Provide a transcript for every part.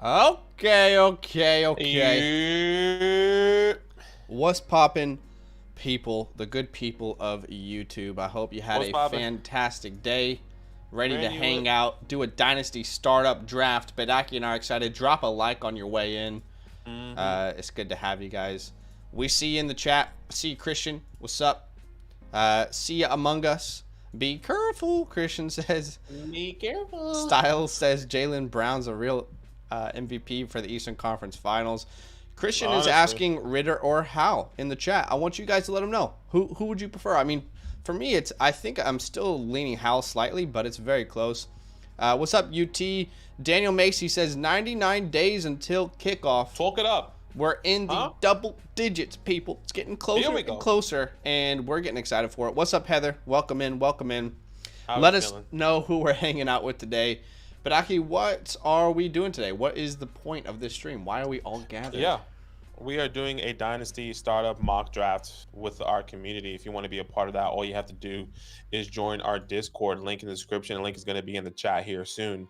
Okay. Yeah. What's poppin', people? The good people of YouTube. I hope you had What's a poppin'? fantastic day. Ready to Man, hang out, do a Dynasty startup draft. Badake and I are excited. Drop a like on your way in. It's good to have you guys. We see you in the chat. See you, Christian. What's up? See you among us. Be careful, Christian says. Be careful. Styles says Jaylen Brown's a real MVP for the Eastern Conference Finals. Christian is asking Ritter or Hal in the chat. I want you guys to let him know. Who would you prefer? I mean, for me, I think I'm still leaning Hal slightly, but it's very close. What's up, UT? Daniel Macy says 99 days until kickoff. Talk it up. We're in the double digits, people. It's getting closer and closer, and we're getting excited for it. What's up, Heather? Welcome in. Welcome in. Let us know who we're hanging out with today. But Aki, what are we doing today? What is the point of this stream? Why are we all gathered? Yeah, we are doing a Dynasty startup mock draft with our community. If you want to be a part of that, all you have to do is join our Discord. Link in the description. The link is going to be in the chat here soon.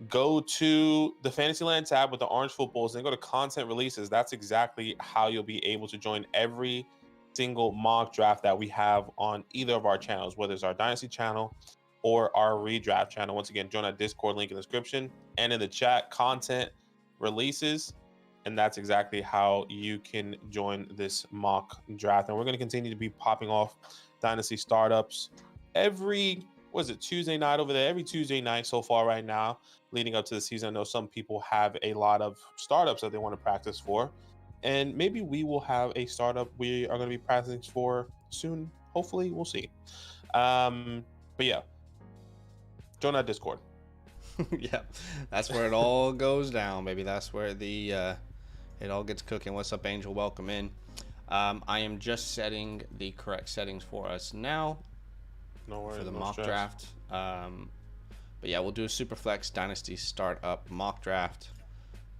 Go to the Fantasyland tab with the orange footballs, and then go to content releases. That's exactly how you'll be able to join every single mock draft that we have on either of our channels, whether it's our Dynasty channel or our redraft channel. Once again, join our Discord, link in the description and in the chat, content releases. And that's exactly how you can join this mock draft. And we're going to continue to be popping off Dynasty startups every Tuesday night over there, every Tuesday night so far right now, leading up to the season. I know some people have a lot of startups that they want to practice for, and maybe we will have a startup we are going to be practicing for soon. Hopefully, we'll see. But yeah, join our Discord. Yeah, that's where it all goes down, baby. That's where the it all gets cooking. What's up, Angel? Welcome in. I am just setting the correct settings for us now. No worries, for the mock draft. But yeah, we'll do a Superflex Dynasty startup mock draft.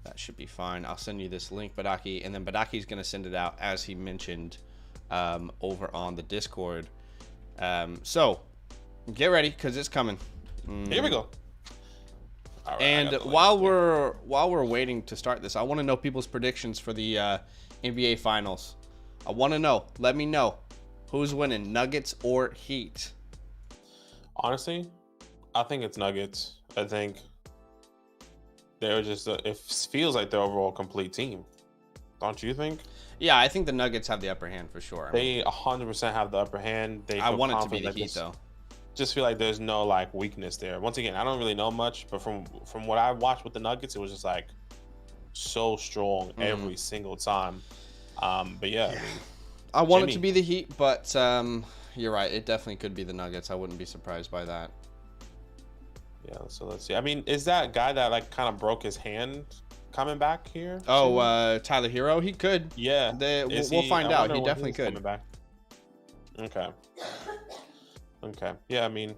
That should be fine. I'll send you this link, Badake, and then Badake's going to send it out, as he mentioned, over on the Discord. So get ready, because it's coming. Here we go. Right, and while we're waiting to start this, I want to know people's predictions for the NBA Finals. I want to know. Let me know. Who's winning, Nuggets or Heat? Honestly, I think it's Nuggets. I think they're just it feels like they're overall complete team. Don't you think? Yeah, I think the Nuggets have the upper hand for sure. They 100% have the upper hand. I want it to be the Heat, though. Just feel like there's no weakness there. Once again, I don't really know much, but from what I watched with the Nuggets, it was just like so strong every single time. But yeah. I want it to be the Heat, but you're right. It definitely could be the Nuggets. I wouldn't be surprised by that. Yeah, so let's see. I mean, is that guy that kind of broke his hand coming back here? Oh, Tyler Hero? He could. Yeah. We'll find out. He definitely could. Coming back. Okay. Okay. Yeah, I mean,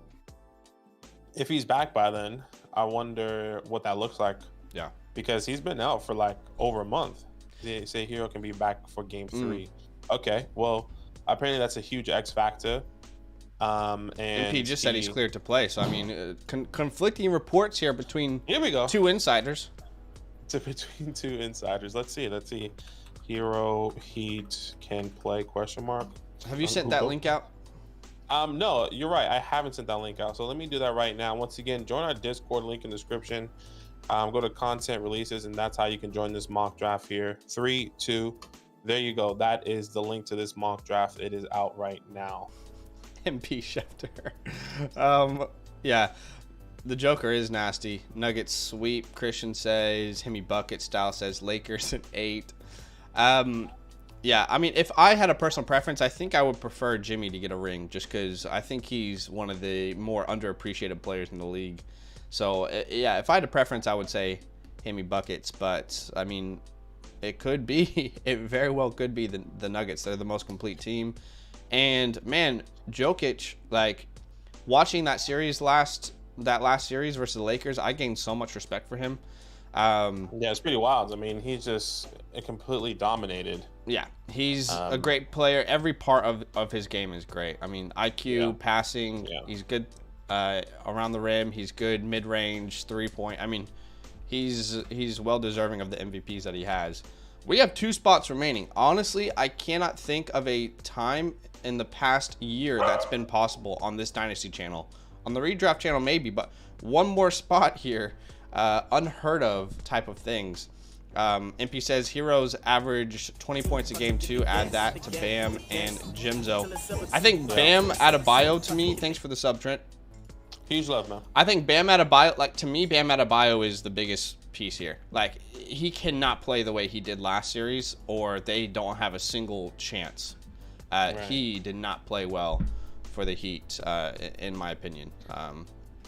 if he's back by then, I wonder what that looks like. Yeah. Because he's been out for over a month. They say Hero can be back for game 3. Okay, well, apparently that's a huge X factor. And he just said he's cleared to play. So I mean, conflicting reports here between two insiders. Between two insiders. Let's see. Hero Heat can play ? Have you sent that link out? No, you're right. I haven't sent that link out. So let me do that right now. Once again, join our Discord, link in the description. Go to content releases, and that's how you can join this mock draft here. 3, 2. There you go. That is the link to this mock draft. It is out right now. MP Schefter. Yeah, the Joker is nasty. Nuggets sweep. Christian says Hemi bucket. Style says Lakers at 8. Yeah, I mean, if I had a personal preference, I think I would prefer Jimmy to get a ring, just because I think he's one of the more underappreciated players in the league. So yeah, if I had a preference, I would say Hemi buckets. But I mean, it could be. It very well could be the Nuggets. They're the most complete team. And man, Jokic, watching that last series versus the Lakers, I gained so much respect for him. Yeah, it's pretty wild. I mean, he's just completely dominated. Yeah, he's a great player. Every part of his game is great. I mean, IQ, passing, he's good around the rim. He's good mid-range, 3-point. I mean, he's well deserving of the MVPs that he has. We have 2 spots remaining. Honestly, I cannot think of a time in the past year that's been possible on this Dynasty channel. On the redraft channel, maybe, but one more spot here. Unheard of type of things. MP says heroes average 20 points a game too. Add that to Bam and Jimzo. I think Bam Adebayo, to me, thanks for the sub, Trent. Huge love, man. I think Bam Adebayo, like, to me, Bam Adebayo is the biggest piece here. Like, he cannot play the way he did last series, or they don't have a single chance. Right. He did not play well for the Heat, in my opinion.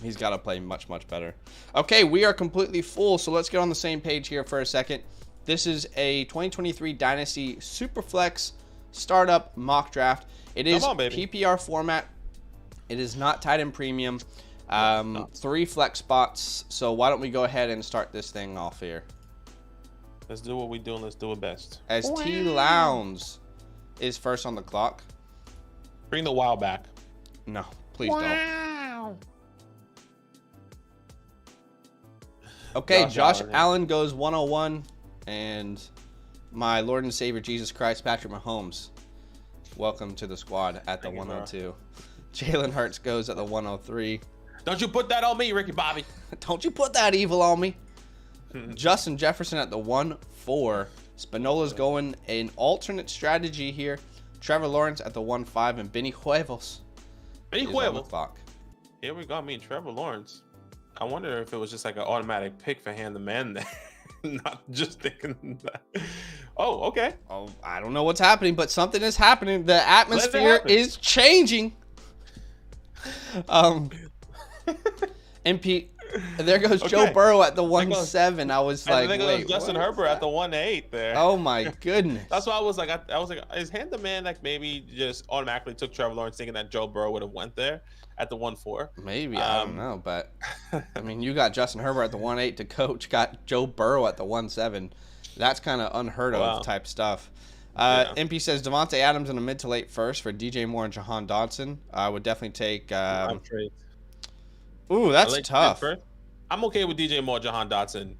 He's got to play much, much better. Okay, we are completely full, so let's get on the same page here for a second. This is a 2023 Dynasty Superflex Startup Mock Draft. It is PPR format. It is not tight end premium. 3 flex spots. So why don't we go ahead and start this thing off here? Let's do what we do and let's do it best. As T. Lowndes is first on the clock. Bring the wow back. No, please don't. Okay, Josh Allen goes 101, and my Lord and Savior Jesus Christ, Patrick Mahomes, welcome to the squad at the 102. Jalen Hurts goes at the 103. Don't you put that on me, Ricky Bobby. Don't you put that evil on me. Justin Jefferson at the 1-4. Spinola's going an alternate strategy here. Trevor Lawrence at the 1-5, and Benny Huevos. Benny Huevos. Here we go. I mean, Trevor Lawrence. I wonder if it was just like an automatic pick for hand the man there. Not just thinking that. Oh, okay. Oh, I don't know what's happening, but something is happening. The atmosphere is changing. MP, there goes Joe Burrow at the 1-7. I was like, wait, Justin Herbert at the 1-8 there. Oh my goodness. That's why I was like, is hand the man like maybe just automatically took Trevor Lawrence thinking that Joe Burrow would have went there at the 1-4? Maybe, I don't know, but I mean, you got Justin Herbert at the 1-8 to coach, got Joe Burrow at the 1-7. That's kind of unheard of type stuff. MP says Devontae Adams in a mid to late first for DJ Moore and Jahan Dotson. I would definitely take. Ooh, that's tough. I'm okay with DJ Moore, Jahan Dotson.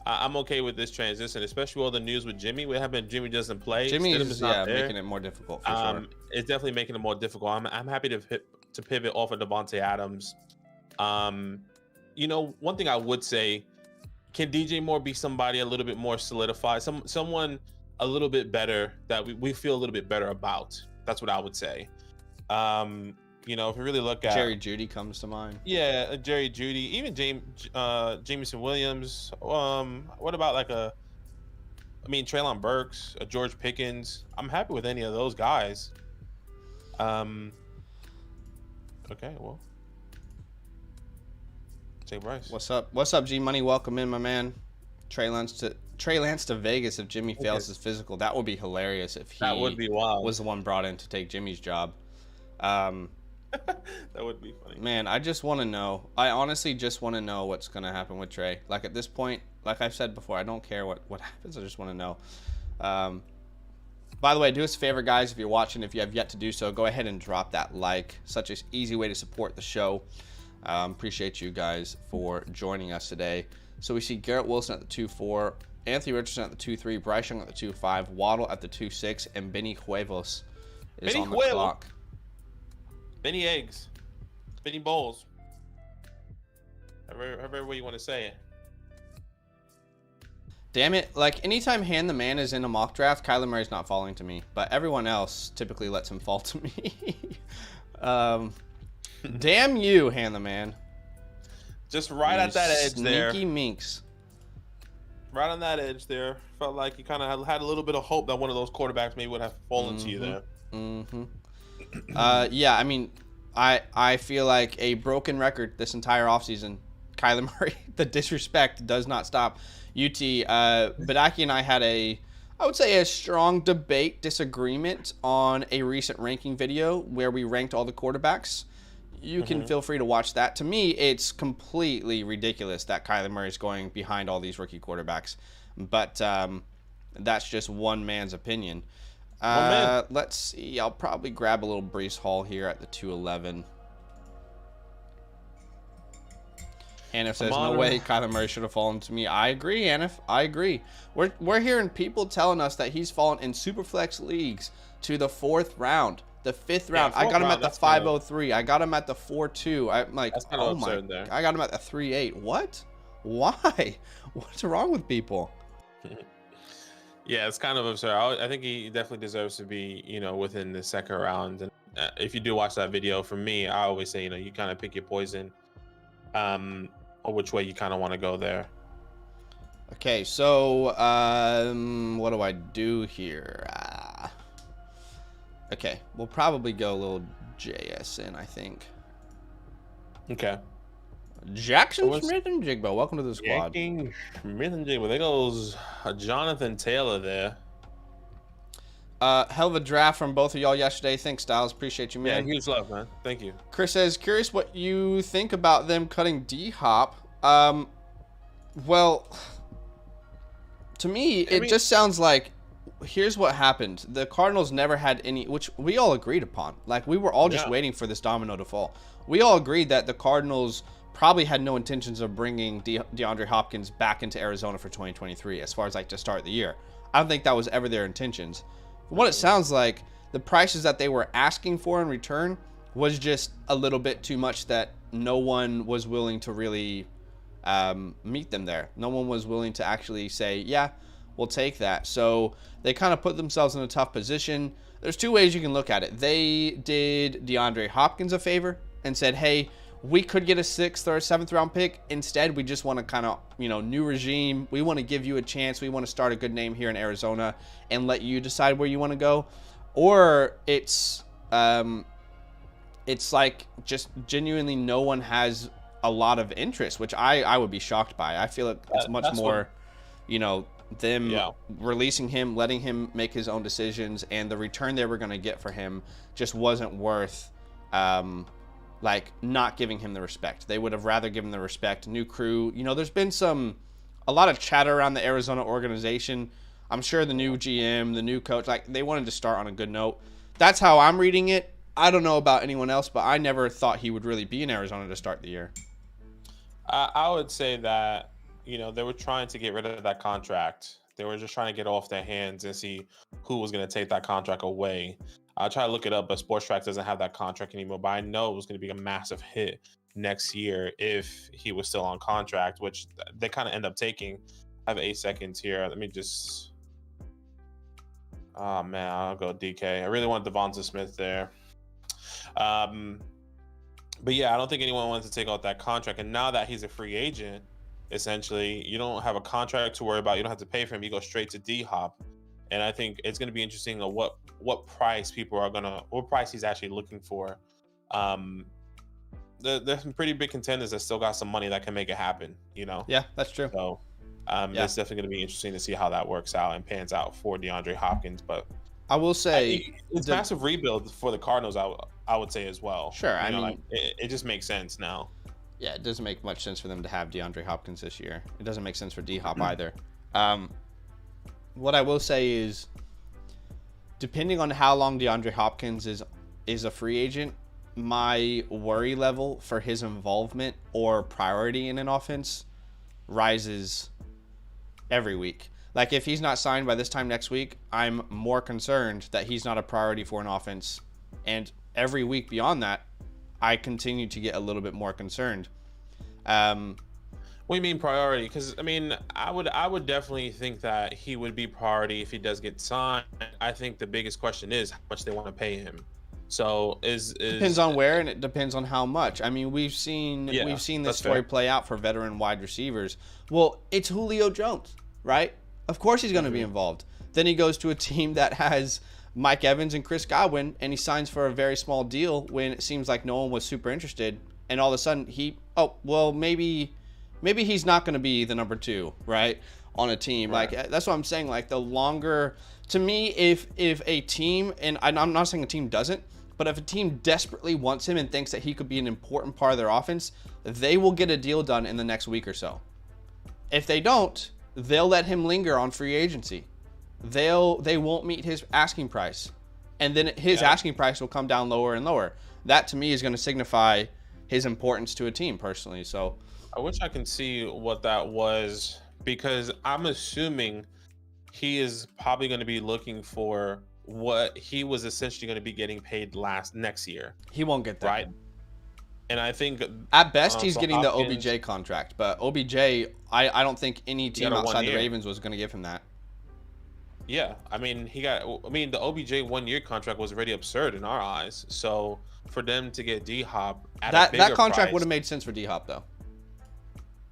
I'm okay with this transition, especially all the news with Jimmy. We have been Jimmy doesn't play. Jimmy is making it more difficult. For sure. It's definitely making it more difficult. I'm happy to pivot off of Devontae Adams. You know, one thing I would say, can DJ Moore be somebody a little bit more solidified, someone a little bit better that we feel a little bit better about? That's what I would say. You know, if we really look at Jerry Jeudy comes to mind. Yeah, Jerry Jeudy, even Jameson Williams. What about like Treylon Burks, George Pickens? I'm happy with any of those guys. Okay, well, Jay Bryce. What's up? What's up, G Money? Welcome in, my man. Trey Lance to Vegas if Jimmy fails his physical. That would be hilarious if he was the one brought in to take Jimmy's job. That would be funny. Man, I just want to know. I honestly just want to know what's going to happen with Trey. Like, at this point, like I've said before, I don't care what happens. I just want to know. By the way, do us a favor, guys, if you're watching, if you have yet to do so, go ahead and drop that like. Such an easy way to support the show. Appreciate you guys for joining us today. So we see Garrett Wilson at the 2-4, Anthony Richardson at the 2-3, Bryce Young at the 2-5, Waddle at the 2-6, and Benny Huevos is on the clock. Benny Eggs, Benny Bowls, however way you want to say it. Damn it, like anytime Hand the Man is in a mock draft, Kyler Murray's not falling to me, but everyone else typically lets him fall to me. Damn you, Hand the Man. Just right at that edge there. Sneaky minx. Right on that edge there. Felt like you kind of had a little bit of hope that one of those quarterbacks maybe would have fallen to you there. Yeah, I mean, I feel like a broken record this entire offseason. Kyler Murray, the disrespect does not stop. Badake and I had I would say a strong disagreement on a recent ranking video where we ranked all the quarterbacks. You can feel free to watch that. To me, it's completely ridiculous that Kyler Murray is going behind all these rookie quarterbacks. But that's just one man's opinion. Let's see. I'll probably grab a little Breece Hall here at the 211. Anif says, no way Kyler Murray should have fallen to me. I agree, Anif. I agree. We're hearing people telling us that he's fallen in Superflex leagues to the 4th round, the 5th round. I got him at the 503. I got him at the 4-2. I'm like, oh my, I got him at the 3-8. What? Why? What's wrong with people? Yeah, it's kind of absurd. I think he definitely deserves to be, within the 2nd round. And if you do watch that video, for me, I always say, you kind of pick your poison, or which way you kind of want to go there. Okay, so what do I do here? Okay, we'll probably go a little JSN, I think. Okay. Jackson Smith and Jigbo, welcome to the squad. Jackson Smith and Jigbo. There goes Jonathan Taylor there. Hell of a draft from both of y'all yesterday. Thanks, Styles. Appreciate you, man. Yeah, huge love, man. Thank you. Chris says, curious what you think about them cutting D-Hop. Well, to me, it just sounds like, here's what happened. The Cardinals never had any, which we all agreed upon. Like, we were all just waiting for this domino to fall. We all agreed that the Cardinals probably had no intentions of bringing DeAndre Hopkins back into Arizona for 2023 as far as, like, to start the year. I don't think that was ever their intentions. From what it sounds like, the prices that they were asking for in return was just a little bit too much that no one was willing to really meet them there. No one was willing to actually say, yeah, we'll take that. So they kind of put themselves in a tough position. There's two ways you can look at it. They did DeAndre Hopkins a favor and said, hey, we could get a 6th or a 7th round pick. Instead, we just want to kind of, new regime. We want to give you a chance. We want to start a good name here in Arizona and let you decide where you want to go. Or it's like just genuinely no one has a lot of interest, which I would be shocked by. I feel like it's much more, them releasing him, letting him make his own decisions, and the return they were going to get for him just wasn't worth like not giving him the respect. They would have rather given the respect. New crew, there's been a lot of chatter around the Arizona organization. I'm sure the new GM, the new coach, like they wanted to start on a good note. That's how I'm reading it. I don't know about anyone else, but I never thought he would really be in Arizona to start the year. I would say that, they were trying to get rid of that contract. They were just trying to get off their hands and see who was going to take that contract away. I'll try to look it up, but Sports Track doesn't have that contract anymore. But I know it was going to be a massive hit next year if he was still on contract, which they kind of end up taking. I have 8 seconds here. Let me just... Oh, man, I'll go DK. I really want Devonta Smith there. But yeah, I don't think anyone wants to take out that contract. And now that he's a free agent, essentially, you don't have a contract to worry about. You don't have to pay for him. You go straight to D-Hop. And I think it's going to be interesting of what price what price he's actually looking for. There's some pretty big contenders that still got some money that can make it happen, Yeah, that's true. So it's definitely going to be interesting to see how that works out and pans out for DeAndre Hopkins. But I will say it's a massive rebuild for the Cardinals, I would say as well. Sure. I mean, like, it just makes sense now. Yeah, it doesn't make much sense for them to have DeAndre Hopkins this year. It doesn't make sense for D-Hop either. What I will say is, depending on how long DeAndre Hopkins is a free agent, my worry level for his involvement or priority in an offense rises every week. Like, if he's not signed by this time next week, I'm more concerned that he's not a priority for an offense. And every week beyond that, I continue to get a little bit more concerned. What do you mean priority? Because I would definitely think that he would be priority if he does get signed. I think the biggest question is how much they want to pay him. So depends on where, and it depends on how much. I mean, we've seen this story play out for veteran wide receivers. Well, it's Julio Jones, right? Of course he's going to be involved. Then he goes to a team that has Mike Evans and Chris Godwin, and he signs for a very small deal when it seems like no one was super interested. And all of a sudden maybe he's not going to be the number 2, right, on a team. Right. Like, that's what I'm saying. Like, the longer, to me, if a team, and I'm not saying a team doesn't, but if a team desperately wants him and thinks that he could be an important part of their offense, they will get a deal done in the next week or so. If they don't, they'll let him linger on free agency. They won't meet his asking price, and then his asking price will come down lower and lower. That, to me, is going to signify his importance to a team personally. So I wish I can see what that was, because I'm assuming he is probably going to be looking for what he was essentially going to be getting paid next year, He won't get that. right? And I think At best, he's so getting the Hopkins, OBJ contract, but OBJ, I don't think any he team got a outside the 1 year. Ravens was going to give him that. Yeah, I mean, the OBJ 1 year contract was already absurd in our eyes. So for them to get D Hop at a bigger That contract price, would have made sense for D Hop though.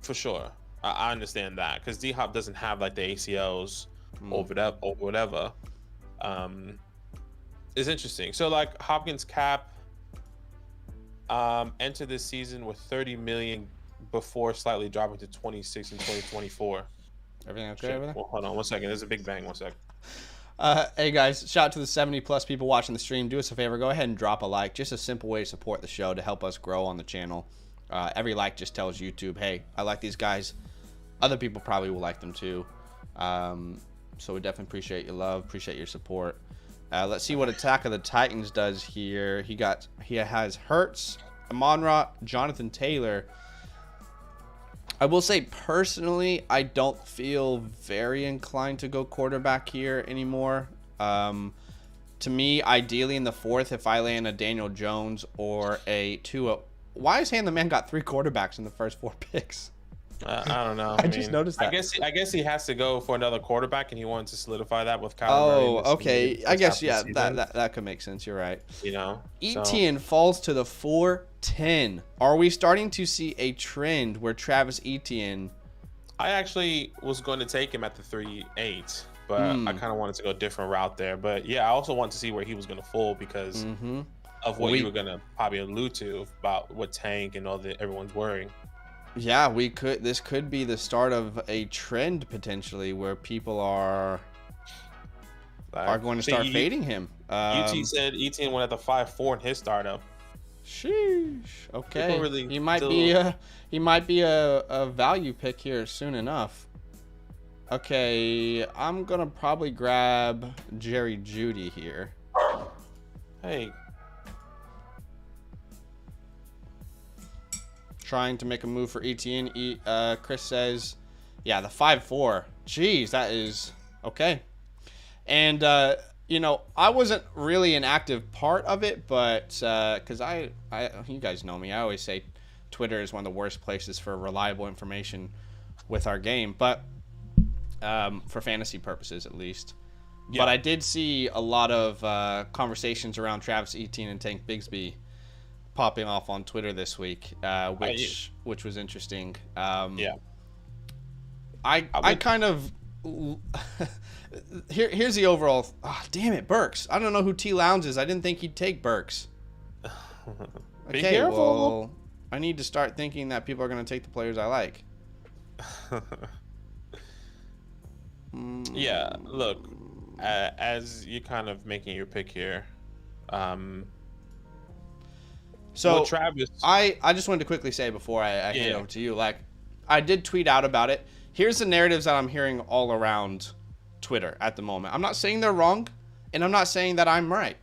for sure. I understand that, because D Hop doesn't have like the ACLs or whatever. It's interesting. So like Hopkins cap entered this season with 30 million before slightly dropping to 26 in 2024. Everything okay over there? Well, hold on 1 second. There's a big bang. 1 second. Hey guys, shout out to the 70+ people watching the stream. Do us a favor, go ahead and drop a like. Just a simple way to support the show to help us grow on the channel. Every like just tells YouTube, hey, I like these guys. Other people probably will like them too. So we definitely appreciate your love, appreciate your support. Let's see what Attack of the Titans does here. He has Hurts, Amon-Ra, Jonathan Taylor. I will say personally, I don't feel very inclined to go quarterback here anymore. To me, ideally in the fourth, if I land a Daniel Jones or a Tua, why is the man got 3 quarterbacks in the first 4 picks? I don't know. I just noticed that. I guess he has to go for another quarterback, and he wanted to solidify that with Kyler Oh, Murray. okay. I guess yeah, that could make sense. You're right. You know, Etienne falls to the 4-10. Are we starting to see a trend where Travis Etienne? I actually was going to take him at the 3-8, but I kind of wanted to go a different route there. But yeah, I also wanted to see where he was going to fall because of what you were going to probably allude to about what Tank and all that everyone's worrying. Yeah, this could be the start of a trend potentially where people are going to start fading him. UT said Etienne went at the 5-4 in his startup. Sheesh. Okay. Really he might be a value pick here soon enough. Okay, I'm gonna probably grab Jerry Jeudy here. Hey. Trying to make a move for Etienne. Chris says, yeah, the 5-4. Jeez, that is okay. And you know, I wasn't really an active part of it, but because you guys know me, I always say Twitter is one of the worst places for reliable information with our game, but for fantasy purposes at least. Yeah. But I did see a lot of conversations around Travis Etienne and Tank Bigsby popping off on Twitter this week, which was interesting. Yeah, I kind of here's the overall. Oh, damn it, Burks. I don't know who T. Lowndes is. I didn't think he'd take Burks. Okay, well, I need to start thinking that people are going to take the players I like. Yeah, look, as you're kind of making your pick here, so Travis, I just wanted to quickly say before I hand it over to you, like, I did tweet out about it. Here's the narratives that I'm hearing all around Twitter at the moment. I'm not saying they're wrong, and I'm not saying that I'm right.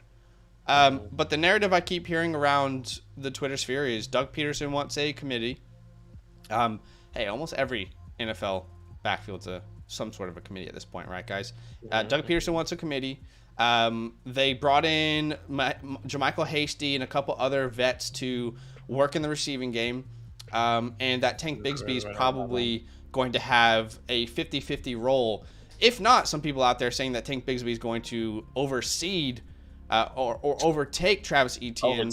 But the narrative I keep hearing around the Twitter sphere is Doug Peterson wants a committee. Hey, almost every NFL backfield's some sort of a committee at this point, right, guys? Doug Peterson wants a committee. They brought in Jermichael Hasty and a couple other vets to work in the receiving game. And that Tank Bigsby is probably going to have a 50-50 role. If not, some people out there saying that Tank Bigsby is going to overseed or overtake Travis Etienne.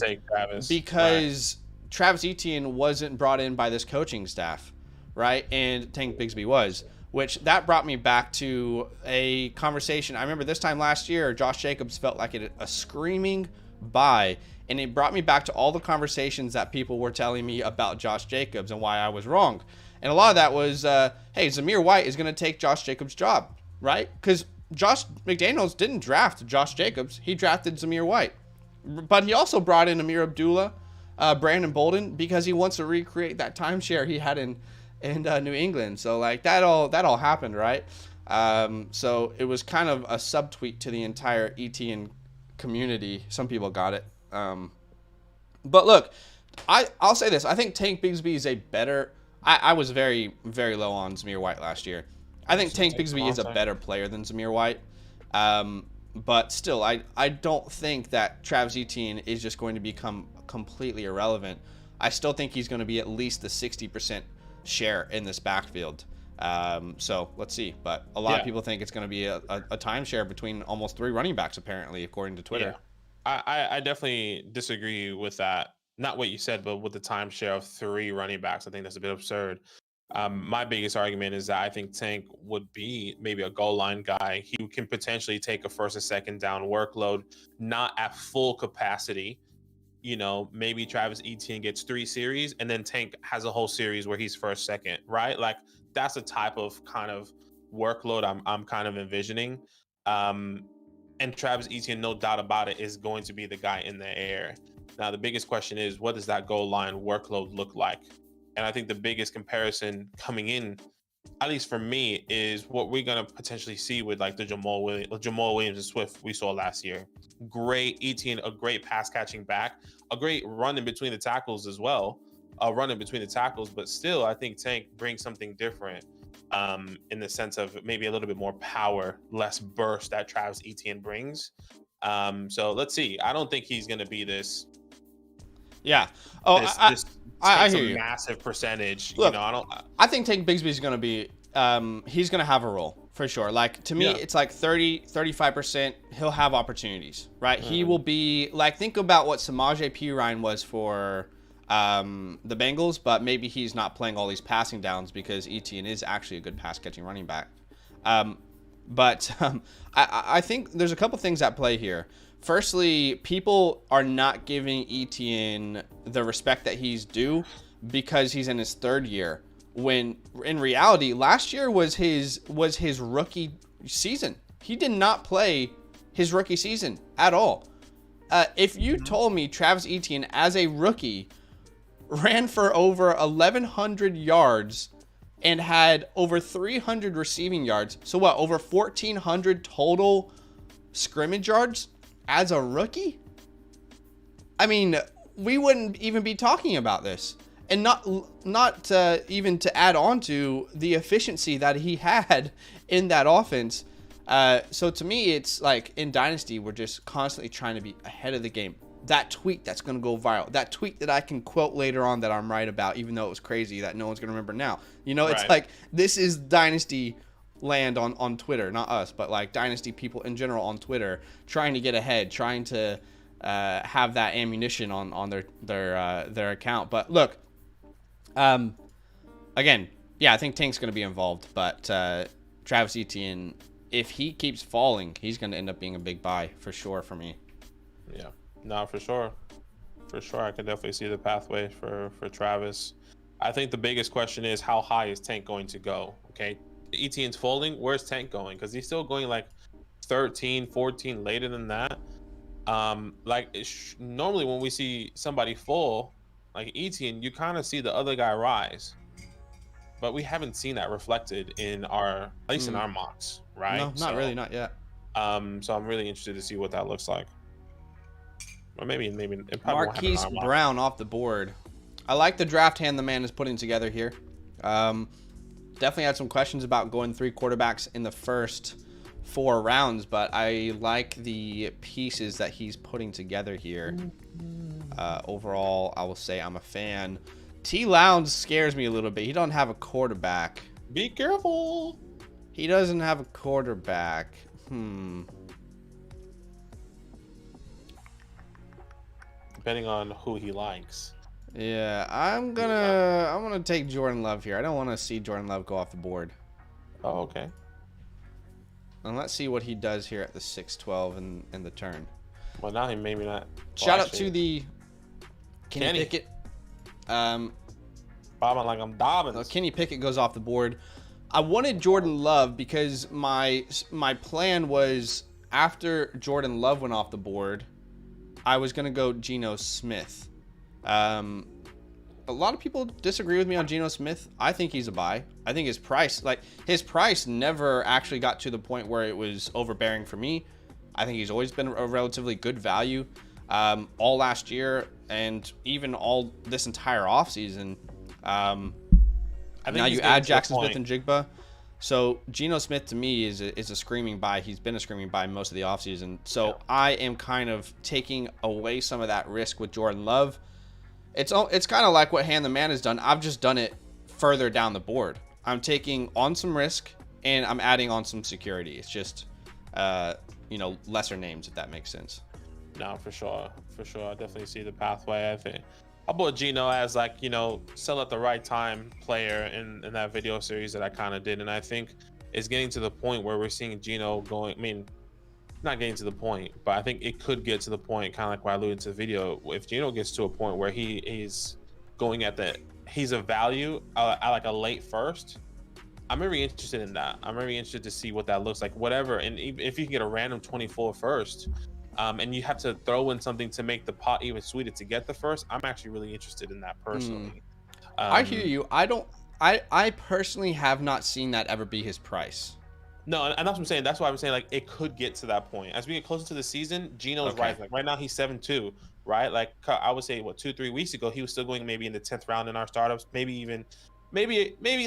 Because Travis Etienne wasn't brought in by this coaching staff, right? And Tank Bigsby was. Which that brought me back to a conversation. I remember this time last year, Josh Jacobs felt like a screaming bye. And it brought me back to all the conversations that people were telling me about Josh Jacobs and why I was wrong. And a lot of that was, hey, Zamir White is going to take Josh Jacobs' job, right? Because Josh McDaniels didn't draft Josh Jacobs. He drafted Zamir White. But he also brought in Amir Abdullah, Brandon Bolden, because he wants to recreate that timeshare he had in New England. So like that all happened, right? So it was kind of a subtweet to the entire Etienne community. Some people got it. But look, I'll say this. I think Tank Bigsby is a better I was very, very low on Zamir White last year. I think Tank Take Bigsby is a Devontae. better player than Zamir White. But still, I don't think that Travis Etienne is just going to become completely irrelevant. I still think he's going to be at least the 60% share in this backfield. So let's see. But a lot of people think it's going to be a timeshare between almost 3 running backs, apparently, according to Twitter. Yeah. I definitely disagree with that. Not what you said, but with the timeshare of 3 running backs. I think that's a bit absurd. My biggest argument is that I think Tank would be maybe a goal line guy. He can potentially take a first and second down workload, not at full capacity. Maybe Travis Etienne gets 3 series and then Tank has a whole series where he's first, second, right? Like that's the type of kind of workload I'm kind of envisioning. And Travis Etienne, no doubt about it, is going to be the guy in the air. Now, the biggest question is, what does that goal line workload look like? And I think the biggest comparison coming in, at least for me, is what we're going to potentially see with like the Jamal Williams and Swift we saw last year. Great Etienne, a great pass catching back, a great run in between the tackles as well. But still, I think Tank brings something different in the sense of maybe a little bit more power, less burst that Travis Etienne brings. So let's see. I don't think he's going to be this. Yeah. I hear you. Massive percentage. Look, I think Tank Bigsby is going to be. He's going to have a role for sure. Like to me, it's like 35%. He'll have opportunities, right? He will be like, think about what Samaje Perine was for the Bengals, but maybe he's not playing all these passing downs because Etienne is actually a good pass catching running back. But I think there's a couple things at play here. Firstly, people are not giving Etienne the respect that he's due because he's in his 3rd year. When in reality, last year was his rookie season. He did not play his rookie season at all. If you told me Travis Etienne as a rookie ran for over 1,100 yards and had over 300 receiving yards, so what, over 1,400 total scrimmage yards as a rookie? I mean, we wouldn't even be talking about this. And not even to add on to the efficiency that he had in that offense. So to me, it's like in Dynasty, we're just constantly trying to be ahead of the game. That tweet that's going to go viral, that tweet that I can quote later on that I'm right about, even though it was crazy that no one's going to remember now. It's like, this is Dynasty land on Twitter, not us, but like Dynasty people in general on Twitter, trying to get ahead, trying to have that ammunition on their account. But look, again, I think Tank's going to be involved, but Travis Etienne, if he keeps falling, he's going to end up being a big buy for sure for me. Yeah, no, for sure. I can definitely see the pathway for Travis. I think the biggest question is, how high is Tank going to go? Okay, Etienne's folding. Where's Tank going? Because he's still going like 13, 14 later than that. Normally when we see somebody fall, like Etienne, you kind of see the other guy rise, but we haven't seen that reflected in at least in our mocks, right? No, not really, not yet. So I'm really interested to see what that looks like. Or maybe it probably Marquise won't happen in our Brown off the board. I like the draft hand the man is putting together here. Definitely had some questions about going 3 quarterbacks in the first 4 rounds, but I like the pieces that he's putting together here. Overall, I will say I'm a fan. T. Lowndes scares me a little bit. He don't have a quarterback. Be careful. He doesn't have a quarterback. Depending on who he likes. Yeah, I'm gonna take Jordan Love here. I don't want to see Jordan Love go off the board. Oh, okay. And let's see what he does here at the 6-12 in the turn. Well, now he maybe not. Shout out to the Kenny Pickett. Bobbing like I'm Dobbins. Kenny Pickett goes off the board. I wanted Jordan Love because my plan was after Jordan Love went off the board, I was going to go Geno Smith. A lot of people disagree with me on Geno Smith. I think he's a buy. I think his price never actually got to the point where it was overbearing for me. I think he's always been a relatively good value. All last year and even all this entire offseason. I think Now he's you getting add to the Jackson Smith point. and Jigba. So Geno Smith to me is a screaming buy. He's been a screaming buy most of the offseason. So Yeah. I am kind of taking away some of that risk with Jordan Love. It's kind of like what Han the Man has done. I've just done it further down the board. I'm taking on some risk and I'm adding on some security. It's just, lesser names, if that makes sense. No, for sure. For sure. I definitely see the pathway. I think I bought Geno as sell at the right time player in that video series that I kind of did. And I think it's getting to the point where we're seeing Geno going. I mean, not getting to the point, but I think it could get to the point, kind of like what I alluded to the video. If Geno gets to a point where he's going he's a value at like a late first, I'm very interested in that. I'm very interested to see what that looks like, whatever. And if you can get a random 24 first, and you have to throw in something to make the pot even sweeter to get the first, I'm actually really interested in that personally. I hear you. I personally have not seen that ever be his price. No, and that's what I'm saying. That's why I'm saying, like, it could get to that point as we get closer to the season. Geno's Okay. rising. Like right now, he's 7-2, right? Like I would say, 2-3 weeks ago, he was still going maybe in the 10th round in our startups, maybe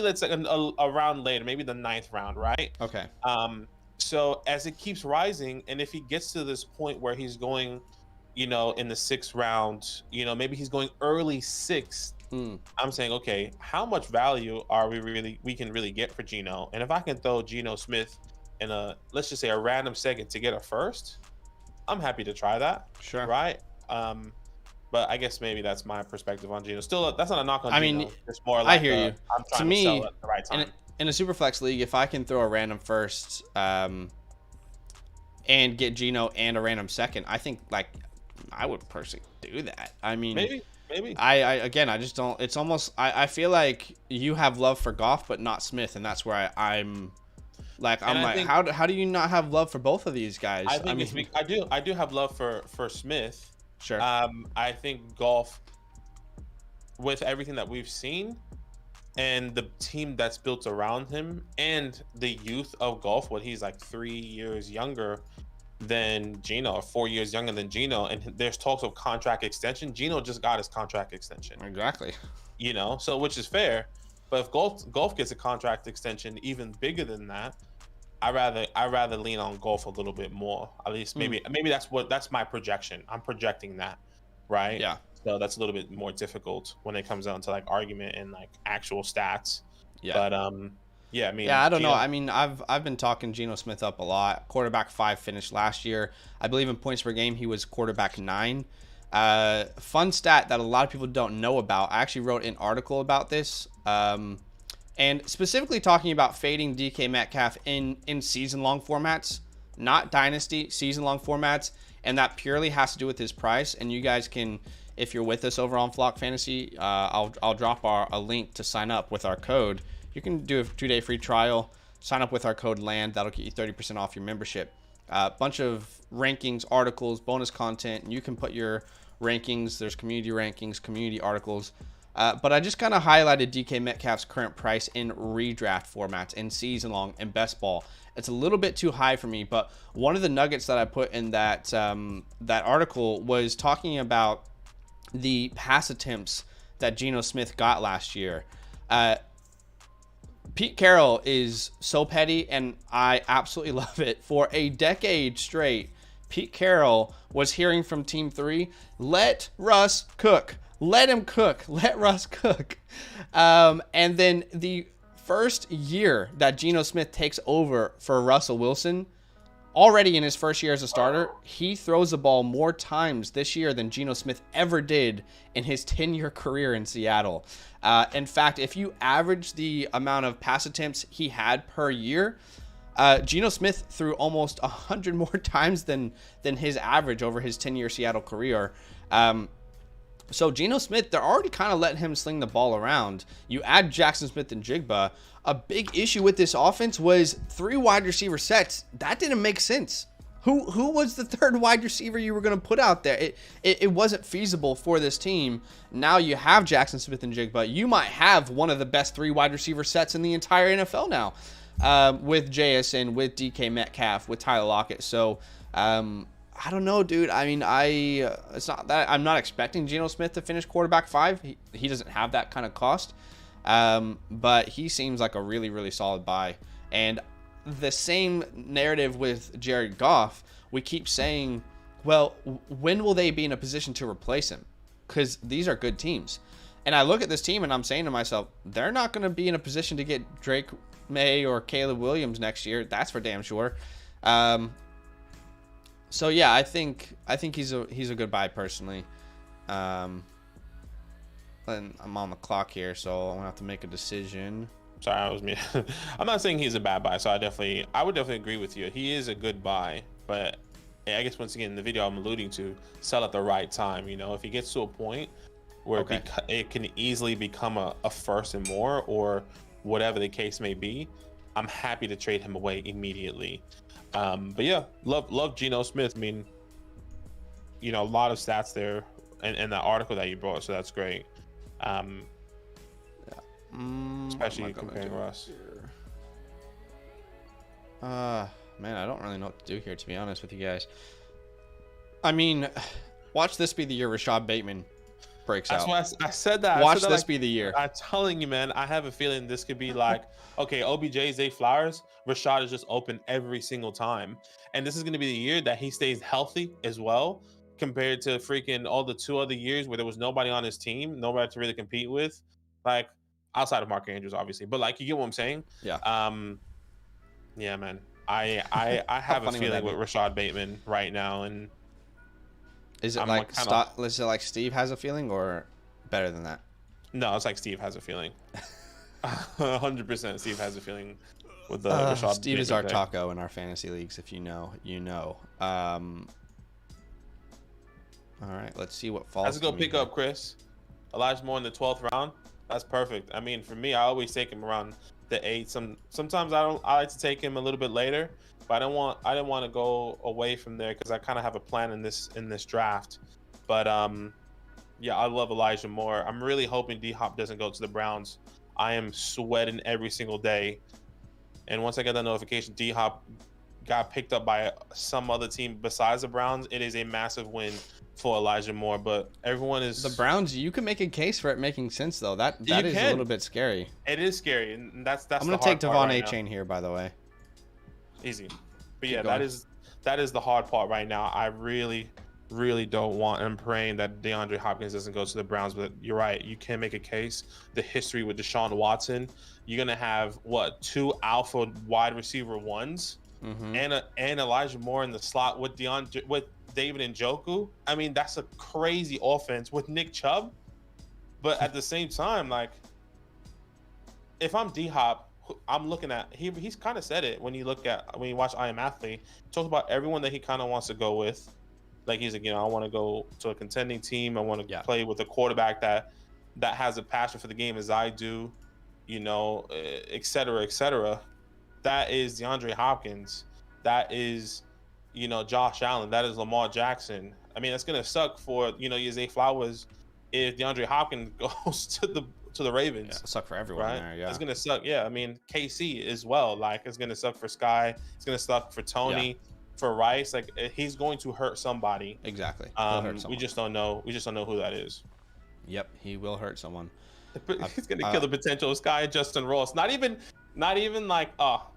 let's like a round later, maybe the 9th round, right? Okay. So as it keeps rising, and if he gets to this point where he's going, in the 6th round, maybe he's going early 6th. I'm saying, okay, how much value are we can really get for Geno? And if I can throw Geno Smith in let's just say a random second to get a first, I'm happy to try that. Sure. Right. But I guess maybe that's my perspective on Geno. Still, that's not a knock on Geno. mean, It's more like I hear you. I'm trying to sell at the right time. In a Superflex league, if I can throw a random first and get Geno and a random second, I think I would personally do that. I mean, maybe. I just don't. It's almost. I feel like you have love for Goff, but not Smith, and that's where I'm like, how do you not have love for both of these guys? I do have love for Smith. Sure. I think Goff, with everything that we've seen, and the team that's built around him, and the youth of Goff, what he's like 3 years younger than Geno, or 4 years younger than Geno, and there's talks of contract extension. Geno just got his contract extension. Exactly. So which is fair. But if Goff gets a contract extension even bigger than that, I rather lean on Goff a little bit more. At least maybe that's my projection. I'm projecting that, right? Yeah. So that's a little bit more difficult when it comes down to like argument and like actual stats. Yeah. But yeah, I mean, I don't know. I mean, I've been talking Geno Smith up a lot. Quarterback 5 finished last year. I believe in points per game he was quarterback 9. Fun stat that a lot of people don't know about. I actually wrote an article about this, and specifically talking about fading DK Metcalf in season-long formats, not Dynasty, season-long formats, and that purely has to do with his price. And you guys can, if you're with us over on Flock Fantasy, I'll drop a link to sign up with our code. You can do a 2-day free trial. Sign up with our code LAND. That'll get you 30% off your membership. Bunch of rankings, articles, bonus content. And you can put your rankings. There's community rankings, community articles. But I just kind of highlighted DK Metcalf's current price in redraft formats, in season long, and best ball. It's a little bit too high for me, but one of the nuggets that I put in that article was talking about the pass attempts that Geno Smith got last year. Pete Carroll is so petty, and I absolutely love it. For a decade straight, Pete Carroll was hearing from Team 3, let Russ cook. Let him cook. Let Russ cook. And then the first year that Geno Smith takes over for Russell Wilson, already in his first year as a starter, he throws the ball more times this year than Geno Smith ever did in his 10-year career in Seattle. In fact, if you average the amount of pass attempts he had per year, Geno Smith threw almost 100 more times than his average over his 10-year Seattle career. So Geno Smith, they're already kind of letting him sling the ball around. You add Jackson Smith and Jigba. A big issue with this offense was 3 wide receiver sets. That didn't make sense. Who was the 3rd wide receiver you were going to put out there? It wasn't feasible for this team. Now you have Jackson Smith and Jigba. You might have one of the best 3 wide receiver sets in the entire NFL now, with JSN, with DK Metcalf, with Tyler Lockett. So I don't know, dude. I mean, it's not that I'm not expecting Geno Smith to finish quarterback 5. He doesn't have that kind of cost. But he seems like a really, really solid buy. And the same narrative with Jared Goff. We keep saying, well, when will they be in a position to replace him? Because these are good teams. And I look at this team and I'm saying to myself, they're not going to be in a position to get Drake May or Caleb Williams next year. That's for damn sure. So yeah, I think he's a good buy personally. And I'm on the clock here, so I'm gonna have to make a decision. Sorry, I was me. I'm not saying he's a bad buy, so I would definitely agree with you. He is a good buy, but I guess once again, in the video I'm alluding to, sell at the right time. You know, if he gets to a point where it can easily become a first and more, or whatever the case may be, I'm happy to trade him away immediately. But yeah, love Geno Smith. I mean, you know, a lot of stats there in that article that you brought, so that's great. Especially comparing Russ. Man, I don't really know what to do here, to be honest with you guys. I mean, watch this be the year Rashad Bateman breaks out. That's why I said that. Watch this be the year. I'm telling you, man, I have a feeling this could be like, okay, OBJ, Zay Flowers, Rashad is just open every single time. And this is going to be the year that he stays healthy as well, compared to freaking all the 2 other years where there was nobody on his team, nobody to really compete with, like outside of Mark Andrews, obviously. But like, you get what I'm saying? Yeah. Yeah, man. I have a feeling with Rashad Bateman right now, and is it is it like Steve has a feeling, or better than that? No, it's like Steve has a feeling. 100% Steve has a feeling with the Rashad. Steve Bateman is our pick. taco in our fantasy leagues. If you know, you know. All right, let's see what falls. Let's go pick up Chris. Elijah Moore in the 12th round. That's perfect. I mean, for me, I always take him around the 8th. Sometimes I like to take him a little bit later, but I didn't want to go away from there because I kind of have a plan in this draft. But yeah, I love Elijah Moore. I'm really hoping D-Hop doesn't go to the Browns. I am sweating every single day. And once I get that notification, D-Hop got picked up by some other team besides the Browns, it is a massive win for Elijah Moore. But everyone is... The Browns, you can make a case for it making sense, though. That is a little bit scary. It is scary, and that's I'm going to take Devon A-Chain here, by the way. Easy. But yeah, that is the hard part right now. I really don't want, and I'm praying that DeAndre Hopkins doesn't go to the Browns, but you're right. You can make a case. The history with Deshaun Watson, you're going to have, 2 alpha wide receiver ones, and Elijah Moore in the slot with David Njoku. I mean, that's a crazy offense with Nick Chubb. But at the same time, like, if I'm D-Hop, I'm looking at, he's kind of said it when you watch I Am Athlete. He talks about everyone that he kind of wants to go with. Like, he's like, I want to go to a contending team. I want to play with a quarterback that has a passion for the game as I do, et cetera, et cetera. That is DeAndre Hopkins. That is, Josh Allen. That is Lamar Jackson. I mean, it's going to suck for, Zay Flowers if DeAndre Hopkins goes to the Ravens. Yeah, it'll suck for everyone right? there, yeah. It's going to suck. Yeah, I mean, KC as well. Like, it's going to suck for Sky. It's going to suck for Tony. Yeah. For Rice, like, he's going to hurt somebody. Exactly. We just don't know. We just don't know who that is. Yep, he will hurt someone. He's gonna kill the potential of Sky and Justin Ross. Not even like not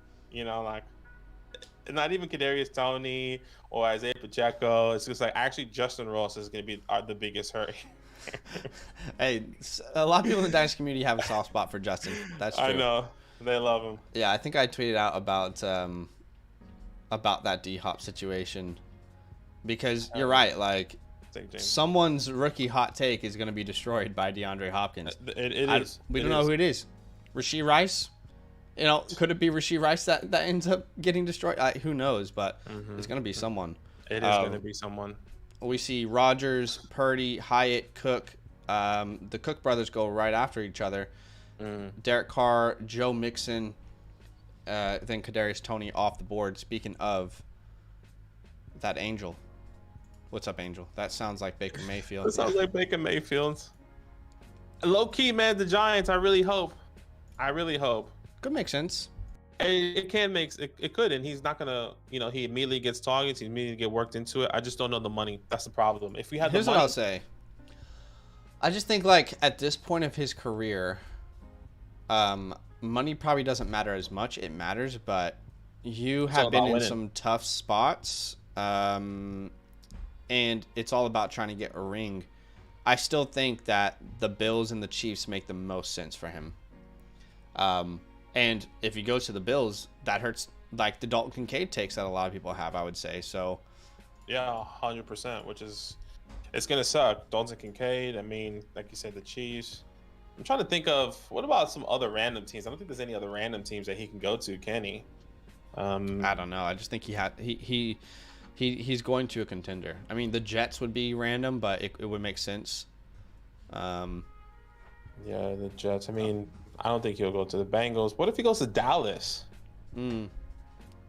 even Kadarius Toney or Isaiah Pacheco. It's just like actually Justin Ross is gonna be the biggest hurt. Hey, a lot of people in the Dynasty community have a soft spot for Justin. That's true. I know, they love him. Yeah, I think I tweeted out about that D-Hop situation, because you're right, like, someone's rookie hot take is going to be destroyed by DeAndre Hopkins. It is. We don't know who it is. Rashee Rice? Could it be Rashee Rice that ends up getting destroyed? Who knows, but it's going to be someone. It is going to be someone. We see Rodgers, Purdy, Hyatt, Cook. The Cook brothers go right after each other. Derek Carr, Joe Mixon, then Kadarius Toney off the board. Speaking of that, Angel. What's up, Angel? That sounds like Baker Mayfield. That sounds like Baker Mayfield. Low key, man, the Giants. I really hope. Could make sense. It can make it could, and he's not gonna. He immediately gets targets. He immediately get worked into it. I just don't know the money. That's the problem. If we had Here's the money, what I'll say. I just think, like, at this point of his career, Money probably doesn't matter as much. It matters, but you It's all have been about in winning. some tough spots, and it's all about trying to get a ring. I still think that the Bills and the Chiefs make the most sense for him. And if he goes to the Bills, that hurts like the Dalton Kincaid takes that a lot of people have, I would say. So Yeah, 100%, which is it's gonna suck. Dalton Kincaid. I mean, like you said, the Chiefs. I'm trying to think of what about some other random teams. I don't think there's any other random teams that he can go to, can he? I don't know. I just think he's going to a contender. I mean, the Jets would be random, but it would make sense. Yeah, the Jets. I mean, I don't think he'll go to the Bengals. What if he goes to Dallas?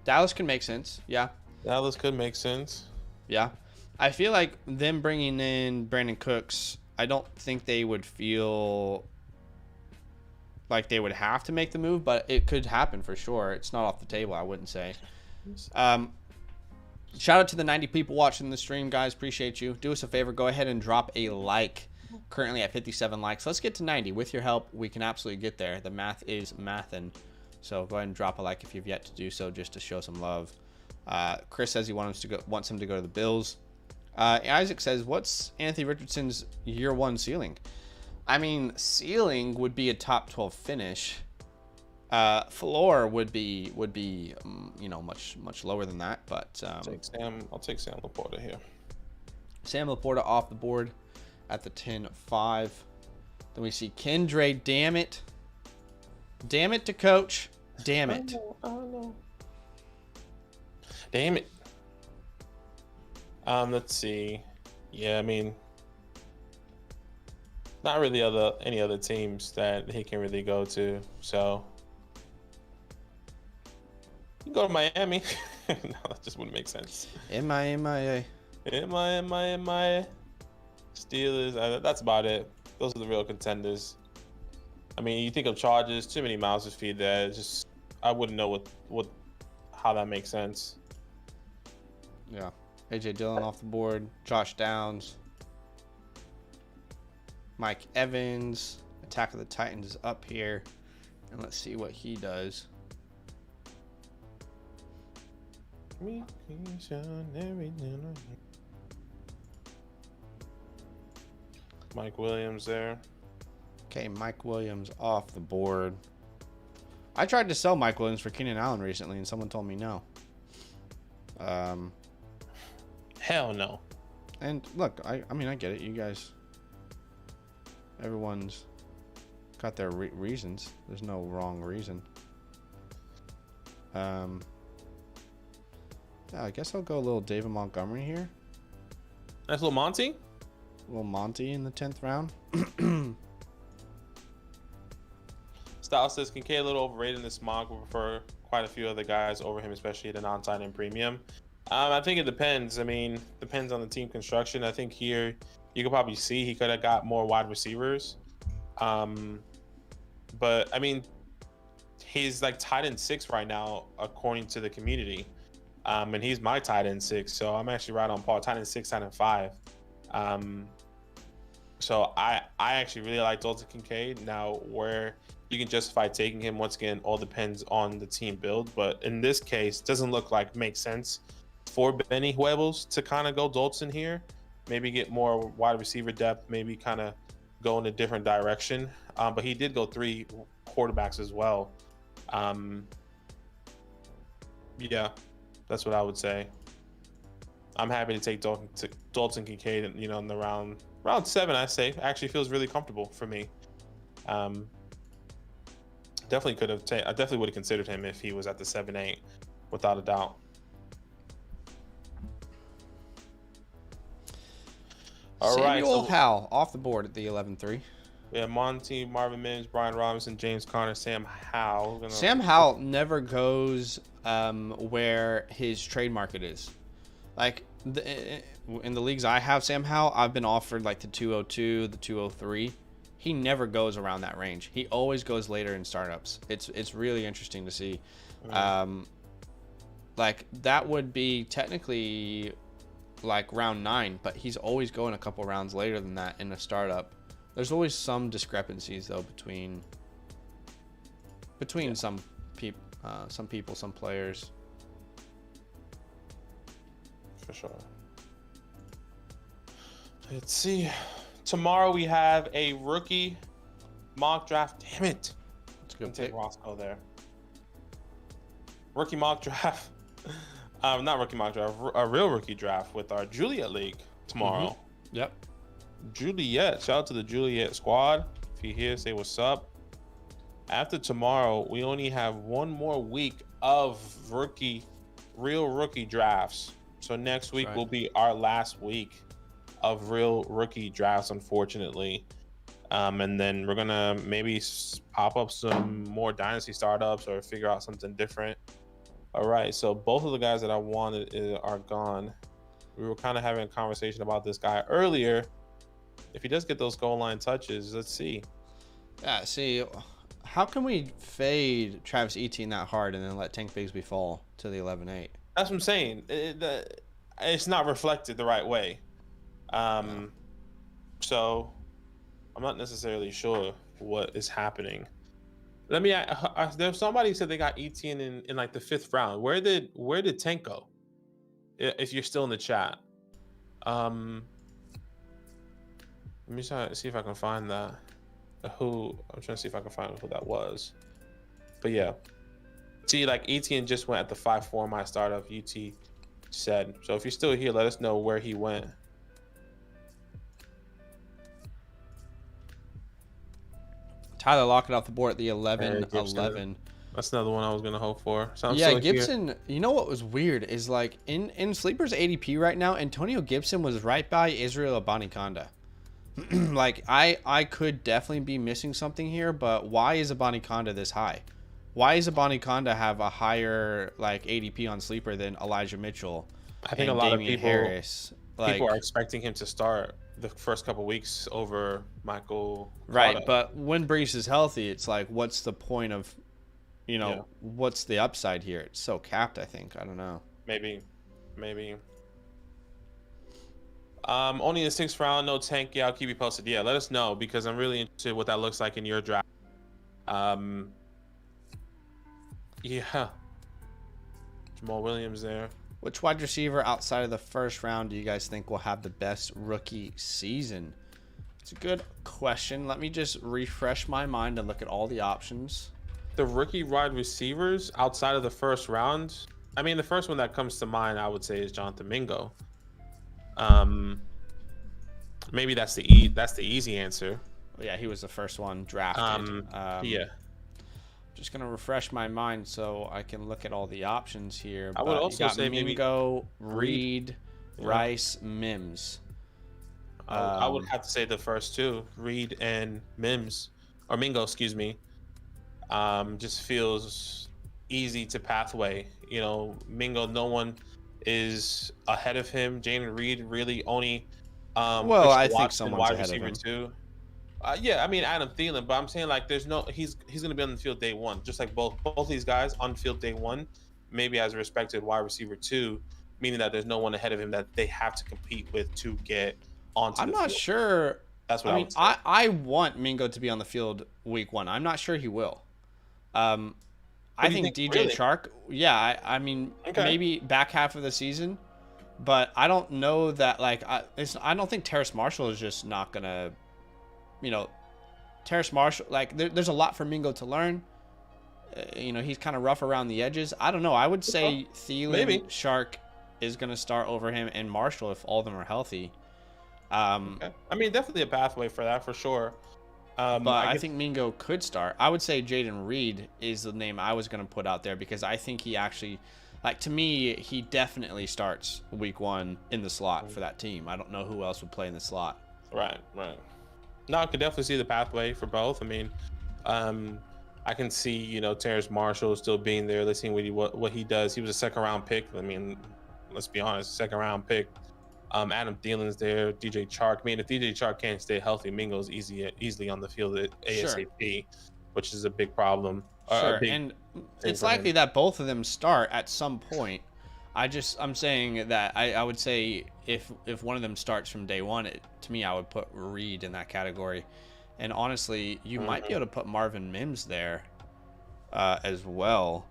Dallas can make sense. Yeah. Dallas could make sense. Yeah. I feel like them bringing in Brandon Cooks, I don't think they would feel like they would have to make the move, but it could happen for sure. It's not off the table, I wouldn't say. Shout out to the 90 people watching the stream, guys. Appreciate you. Do us a favor. Go ahead and drop a like. Currently at 57 likes. Let's get to 90. With your help, we can absolutely get there. The math is mathin'. So go ahead and drop a like if you've yet to do so, just to show some love. Chris says he wants him to go to the Bills. Isaac says, what's Anthony Richardson's year one ceiling? I mean, ceiling would be a top 12 finish. Floor would be much lower than that. But I'll take Sam Laporta here. Sam Laporta off the board at the 10-5. Then we see Kendre. Damn it to coach. Damn it. I don't know. Damn it. Let's see. Yeah, I mean, not really any other teams that he can really go to. So you can go to Miami. No, that just wouldn't make sense. MIA. Steelers. That's about it. Those are the real contenders. I mean, you think of Chargers, too many mouths to feed there. It's just I wouldn't know how that makes sense. Yeah. AJ Dillon off the board. Josh Downs. Mike Evans. Attack of the Titans is up here. And let's see what he does. Mike Williams there. Okay, Mike Williams off the board. I tried to sell Mike Williams for Keenan Allen recently, and someone told me no. Hell no. And look, I mean, I get it. You guys, everyone's got their reasons. There's no wrong reason. Yeah, I guess I'll go a little David Montgomery here. Nice little Monty. A little Monty in the 10th round. Style says Kincaid a little overrated in this mock. We prefer quite a few other guys over him, especially at an on-site and premium. I think it depends. I mean, depends on the team construction. I think here you could probably see he could have got more wide receivers. But I mean, he's like tight end 6 right now, according to the community. And he's my tight end 6, so I'm actually right on par. Tight end 6, tight end 5. So I actually really like Dalton Kincaid. Now, where you can justify taking him, once again, all depends on the team build. But in this case, doesn't look like makes sense for Benny Huevos to kind of go Dalton here. Maybe get more wide receiver depth, maybe kind of go in a different direction. But he did go 3 quarterbacks as well. Yeah, that's what I would say. I'm happy to take Dalton Kincaid, in the round 7, I say. Actually feels really comfortable for me. Definitely could have. I definitely would have considered him if he was at the 7-8, without a doubt. All right, Samuel Howell off the board at the 11-3. Yeah, Monty, Marvin Mims, Brian Robinson, James Conner, Sam Howell. Sam Howell never goes where his trade market is. Like in the leagues I have Sam Howell, I've been offered like the 202, the 203. He never goes around that range. He always goes later in startups. It's really interesting to see. Like that would be technically like round 9, but he's always going a couple rounds later than that in a startup. There's always some discrepancies though between between some people, some players. For sure. Let's see. Tomorrow we have a rookie mock draft. Damn it. It's a good Take pick. Roscoe there. Rookie mock draft. Not rookie mock draft. A real rookie draft with our Juliet League tomorrow. Yep. Juliet. Shout out to the Juliet squad. If you're here, say what's up. After tomorrow, we only have one more week of real rookie drafts. So next week will be our last week of real rookie drafts, unfortunately. And then we're gonna maybe pop up some more Dynasty startups or figure out something different. All right, so both of the guys that I wanted are gone. We were kind of having a conversation about this guy earlier. If he does get those goal line touches, let's see. Yeah, see, how can we fade Travis Etienne that hard and then let Tank Bigsby fall to the 11-8? That's what I'm saying. It's not reflected the right way. So I'm not necessarily sure what is happening. Let me. There's somebody said they got Etienne in like the 5th round. Where did Tank go? If you're still in the chat, let me try to see if I can find that. I'm trying to see if I can find who that was. But yeah, see, like Etienne just went at the 5-4 my startup. UT said. So if you're still here, let us know where he went. Tyler Lockett off the board at the 11-11. That's another one I was gonna hope for. So yeah, Gibson. Here. You know what was weird is like in Sleeper's ADP right now, Antonio Gibson was right by Israel Abanikanda. Like I could definitely be missing something here, but why is Abanikanda this high? Why is Abanikanda have a higher like ADP on Sleeper than Elijah Mitchell? I think a lot Damian of people Harris. People are expecting him to start the first couple weeks over Michael. Right, Carter. but when Brees is healthy, it's like, what's the point of, what's the upside here? It's so capped, I think. I don't know. Maybe. Only the 6th round, no Tank. Yeah, I'll keep you posted. Yeah, let us know because I'm really interested what that looks like in your draft. Yeah. Jamal Williams there. Which wide receiver outside of the 1st round do you guys think will have the best rookie season? It's a good question. Let me just refresh my mind and look at all the options. The rookie wide receivers outside of the 1st round. I mean, the first one that comes to mind, I would say, is Jonathan Mingo. Maybe that's the easy answer. Yeah, he was the first one drafted. Yeah. Just gonna refresh my mind so I can look at all the options here. I would also say Mingo, Reed, Rice, Mims. I would have to say the first two, Reed and Mims, or Mingo, excuse me. Just feels easy to pathway. Mingo, no one is ahead of him. Jaden Reed really only. I think someone's wide ahead of receiver him too. Yeah, I mean Adam Thielen, but I'm saying like he's gonna be on the field day one, just like both these guys on field day one, maybe as a respected wide receiver 2, meaning that there's no one ahead of him that they have to compete with to get onto. I'm not sure. That's what I mean. I want Mingo to be on the field week 1. I'm not sure he will. I think DJ really? Chark. Yeah, I mean maybe back half of the season, but I don't know that I don't think Terrace Marshall is just not gonna. Terrace Marshall, there's a lot for Mingo to learn. He's kind of rough around the edges. I don't know. I would say Thielen, Shark is going to start over him, and Marshall if all of them are healthy. Okay. I mean, definitely a pathway for that for sure. But I think Mingo could start. I would say Jaden Reed is the name I was going to put out there because I think he actually, to me, he definitely starts week 1 in the slot for that team. I don't know who else would play in the slot. Right. No, I could definitely see the pathway for both. I mean, I can see, Terrace Marshall still being there. Let's see what he does. He was a 2nd round pick. I mean, let's be honest, 2nd round pick. Adam Thielen's there. DJ Chark. I mean, if DJ Chark can't stay healthy, Mingo's easily on the field at ASAP, which is a big problem. Sure, and it's likely that both of them start at some point. I'm saying that I would say if one of them starts from day one, to me, I would put Reed in that category. And honestly, you might be able to put Marvin Mims there. as well.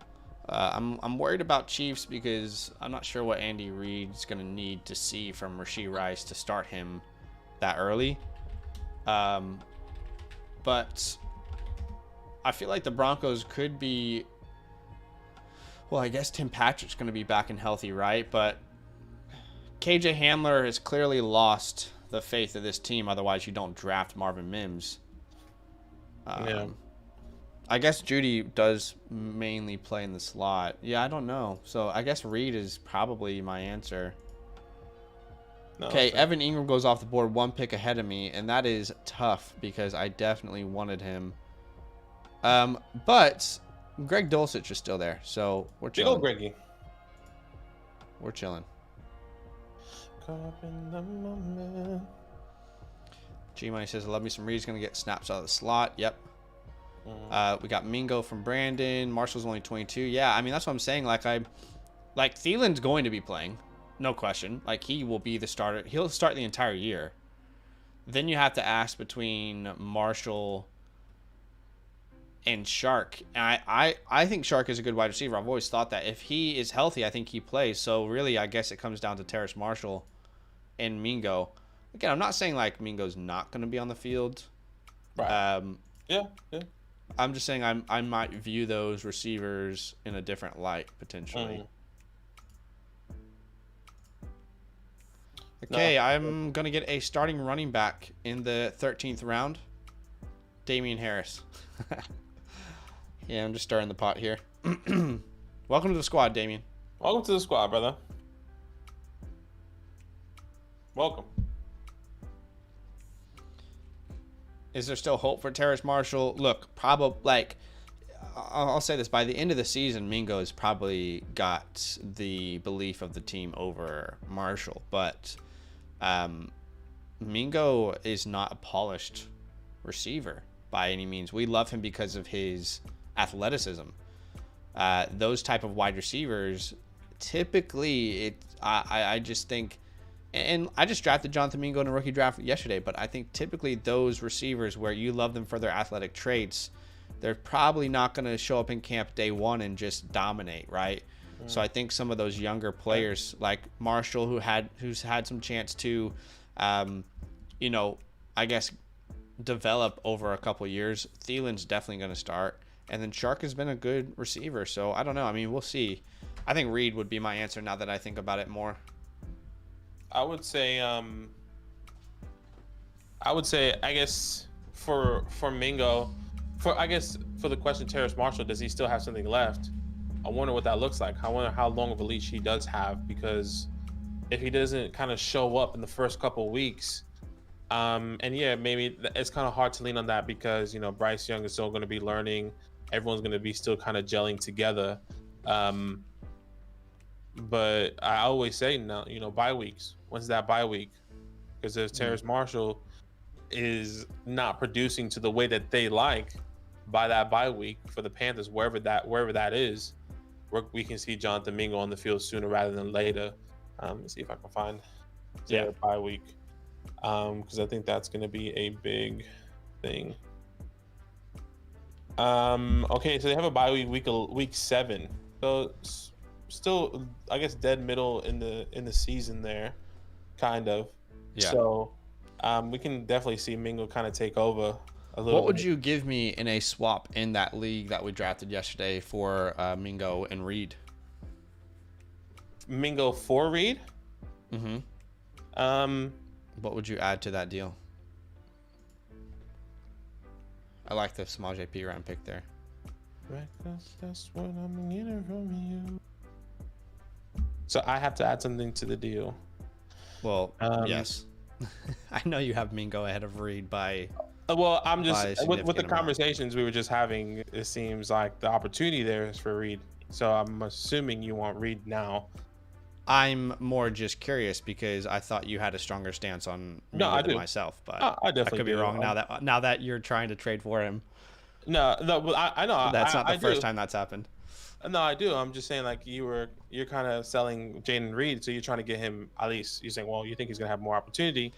I'm worried about Chiefs because I'm not sure what Andy Reid's going to need to see from Rashee Rice to start him that early. But I feel like the Broncos could be. Well, I guess Tim Patrick's going to be back and healthy, right? But KJ Hamler has clearly lost the faith of this team. Otherwise, you don't draft Marvin Mims. Yeah. I guess Judy does mainly play in the slot. Yeah, I don't know. So I guess Reed is probably my answer. No, Okay, Evan Ingram goes off the board 1 pick ahead of me, and that is tough because I definitely wanted him. But Greg Dulcich is still there, so we're big chilling. old Greggy. We're chilling. Caught up in the moment. G-Money says, I love me some Reed's going to get snaps out of the slot. Yep. We got Mingo from Brandon. Marshall's only 22. Yeah, I mean, that's what I'm saying. Like Thielen's going to be playing. No question. Like, he will be the starter. He'll start the entire year. Then you have to ask between Marshall and Shark. And I think Shark is a good wide receiver. I've always thought that. If he is healthy, I think he plays. So, really, I guess it comes down to Terrace Marshall and Mingo. Again, I'm not saying, like, Mingo's not going to be on the field. Right. Yeah. I'm just saying I might view those receivers in a different light, potentially. Okay, no. I'm going to get a starting running back in the 13th round. Damian Harris. Yeah, I'm just stirring the pot here. Welcome to the squad, Damian. Welcome to the squad, brother. Welcome. Is there still hope for Terrace Marshall? Look, probably, like, I'll say this. By the end of the season, Mingo has probably got the belief of the team over Marshall. But Mingo is not a polished receiver by any means. We love him because of his athleticism. Those type of wide receivers, typically, I just think... And I just drafted Jonathan Mingo in a rookie draft yesterday, but I think typically those receivers where you love them for their athletic traits, they're probably not going to show up in camp day one and just dominate, right? So I think some of those younger players like Marshall, who's had some chance to, I guess, develop over a couple years. Thielen's definitely going to start, and then Shark has been a good receiver. So I don't know. I mean, we'll see. I think Reed would be my answer now that I think about it more. I would say, I guess for Mingo, for the question, Terrace Marshall, does he still have something left? I wonder what that looks like. I wonder how long of a leash he does have, because if he doesn't kind of show up in the first couple of weeks, and yeah, maybe it's kind of hard to lean on that because, Bryce Young is still going to be learning. Everyone's going to be still kind of gelling together. But I always say now, bye weeks. When's that bye week? Because if Terrace Marshall is not producing to the way that they like by that bye week for the Panthers, wherever that is, we can see Jonathan Mingo on the field sooner rather than later. Let's see if I can find their bye week, because I think that's going to be a big thing. Okay, so they have a bye week 7. So still, I guess, dead middle in the season there, kind of. Yeah. So we can definitely see Mingo kind of take over a little. What would you give me in a swap in that league that we drafted yesterday for Mingo and Reed? Mingo for Reed? Mm-hmm. What would you add to that deal? I like the small JP round pick there. That's what I'm getting from you. So I have to add something to the deal. Well, yes. I know you have Mingo ahead of Reed by. Well, I'm just with the conversations we were just having. It seems like the opportunity there is for Reed. So I'm assuming you want Reed now. I'm more just curious because I thought you had a stronger stance on Mingo than myself, but I definitely could be wrong. Now that you're trying to trade for him. No, I know that's not the first time that's happened. No, I do. I'm just saying, like, you're kind of selling Jaden Reed, so you're trying to get him, at least you're saying, well, you think he's gonna have more opportunity,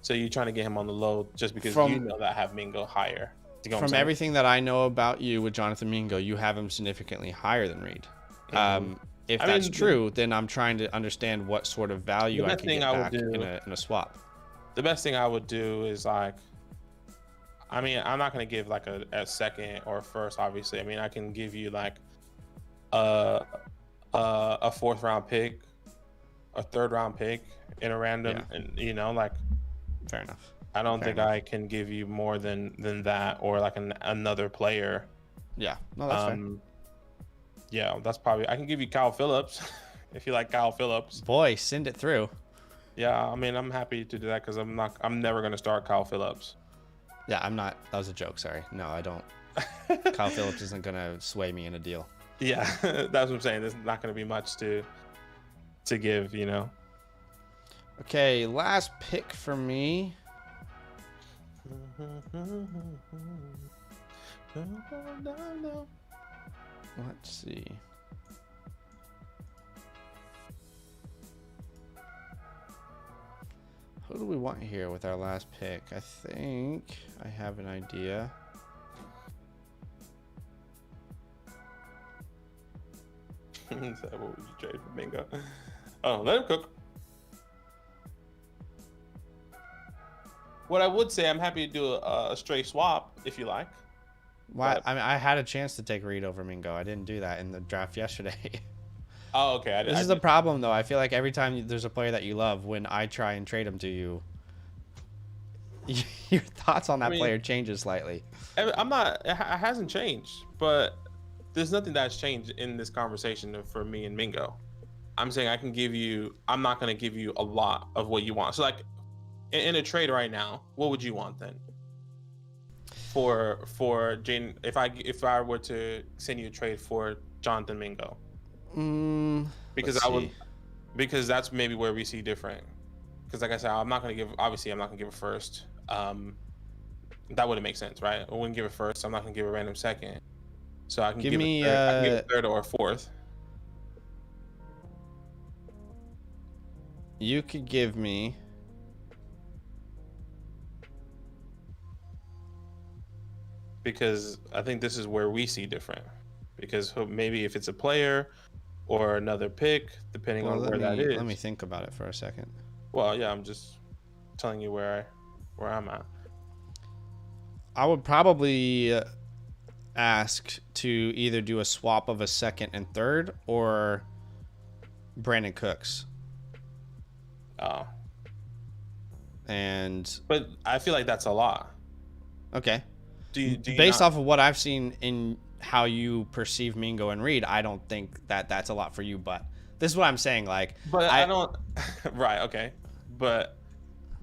so you're trying to get him on the low just because you know that I have Mingo higher. You know what I'm From saying? everything that I know about you with Jonathan Mingo, you have him significantly higher than Reed. If I that's mean, true, then I'm trying to understand what sort of value the I best could thing get I would back in do, a swap. the best thing I would do is like, I mean, I'm not gonna give like a second or a first, obviously. I mean, I can give you like a a fourth round pick, a third round pick in a random, Yeah. and you know, like Fair enough. I don't Fair think enough. I can give you more than that, or like another player. Yeah. No, that's fair. Yeah, that's probably, I can give you Kyle Phillips if you like Kyle Phillips. Boy, send it through. Yeah, I mean, I'm happy to do that because I'm never gonna start Kyle Phillips. Yeah, I'm not. That was a joke. Sorry. No, I don't. Kyle Phillips isn't going to sway me in a deal. Yeah, that's what I'm saying. There's not gonna be much to give, you know. Okay, last pick for me. Let's see. Who do we want here with our last pick? I think I have an idea. Is that what would you trade for Mingo? Oh, let him cook. What I would say, I'm happy to do a straight swap if you like. Why? But- I mean, I had a chance to take Reed over Mingo. I didn't do that in the draft yesterday. Oh, okay. This is the problem, though. I feel like every time there's a player that you love, when I try and trade him to you, your thoughts on that player changes slightly. I'm not. It hasn't changed, but there's nothing that's changed in this conversation for me and Mingo. I'm saying I can give you. I'm not going to give you a lot of what you want. So, like in a trade right now, what would you want then? For Jane, if I were to send you a trade for Jonathan Mingo. Because because that's maybe where we see different. Because like I said, I'm not gonna give a first. That wouldn't make sense, right? I wouldn't give a first. I'm not gonna give a random second. So I can give me a third, I can give a third or a fourth. You could give me. Because I think this is where we see different. Because maybe if it's a player or another pick, depending on where that is. Let me think about it for a second. Well, yeah, I'm just telling you where I'm at. I would probably ask to either do a swap of a second and third or Brandon Cooks. Oh. But I feel like that's a lot. Okay. Do you Based off of what I've seen in how you perceive Mingo and Reed, I don't think that that's a lot for you, but this is what I'm saying. Like, but I don't, right. Okay. But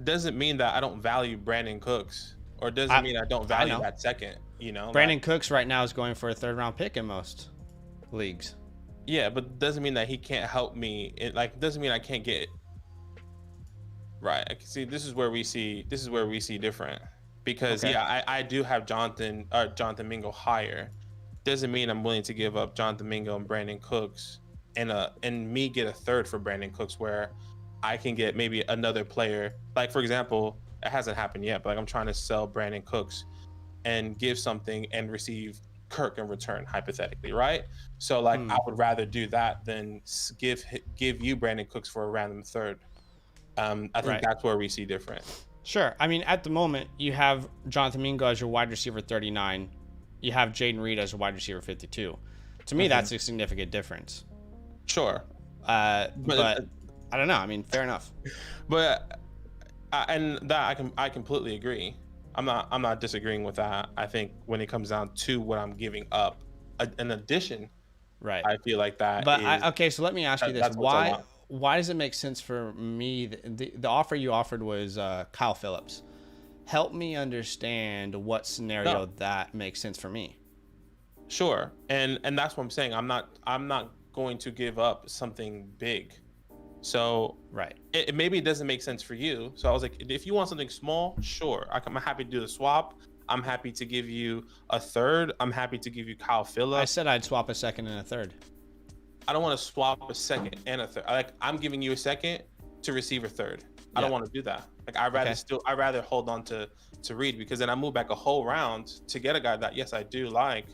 doesn't mean that I don't value Brandon Cooks, or doesn't mean I don't value that second, you know, Brandon Cooks right now is going for a third round pick in most leagues. Yeah. But doesn't mean that he can't help me. It doesn't mean I can't get right. I can see, this is where we see different, because I do have Jonathan Mingo higher. Doesn't mean I'm willing to give up Jonathan Mingo and Brandon Cooks and me get a third for Brandon Cooks, where I can get maybe another player. Like, for example, it hasn't happened yet, but like I'm trying to sell Brandon Cooks and give something and receive Kirk in return, hypothetically, right? So like I would rather do that than give you Brandon Cooks for a random third. I think that's where we see different. Sure. I mean, at the moment, you have Jonathan Mingo as your wide receiver 39. You have Jaden Reed as a wide receiver 52. To me, that's a significant difference. Sure. But I don't know. I mean, fair enough. But and that I completely agree. I'm not disagreeing with that. I think when it comes down to what I'm giving up, an addition, right? I feel like that. But okay, so let me ask you this: why does it make sense for me? The offer you offered was Kyle Phillips. Help me understand what scenario that makes sense for me. Sure, and that's what I'm saying. I'm not going to give up something big. So maybe it doesn't make sense for you. So I was like, if you want something small, sure, I'm happy to do the swap. I'm happy to give you a third. I'm happy to give you Kyle Phillips. I said I'd swap a second and a third. I don't want to swap a second and a third. I'm giving you a second to receive a third. I don't want to do that. Like I'd rather hold on to Reed, because then I move back a whole round to get a guy that, yes, I do like,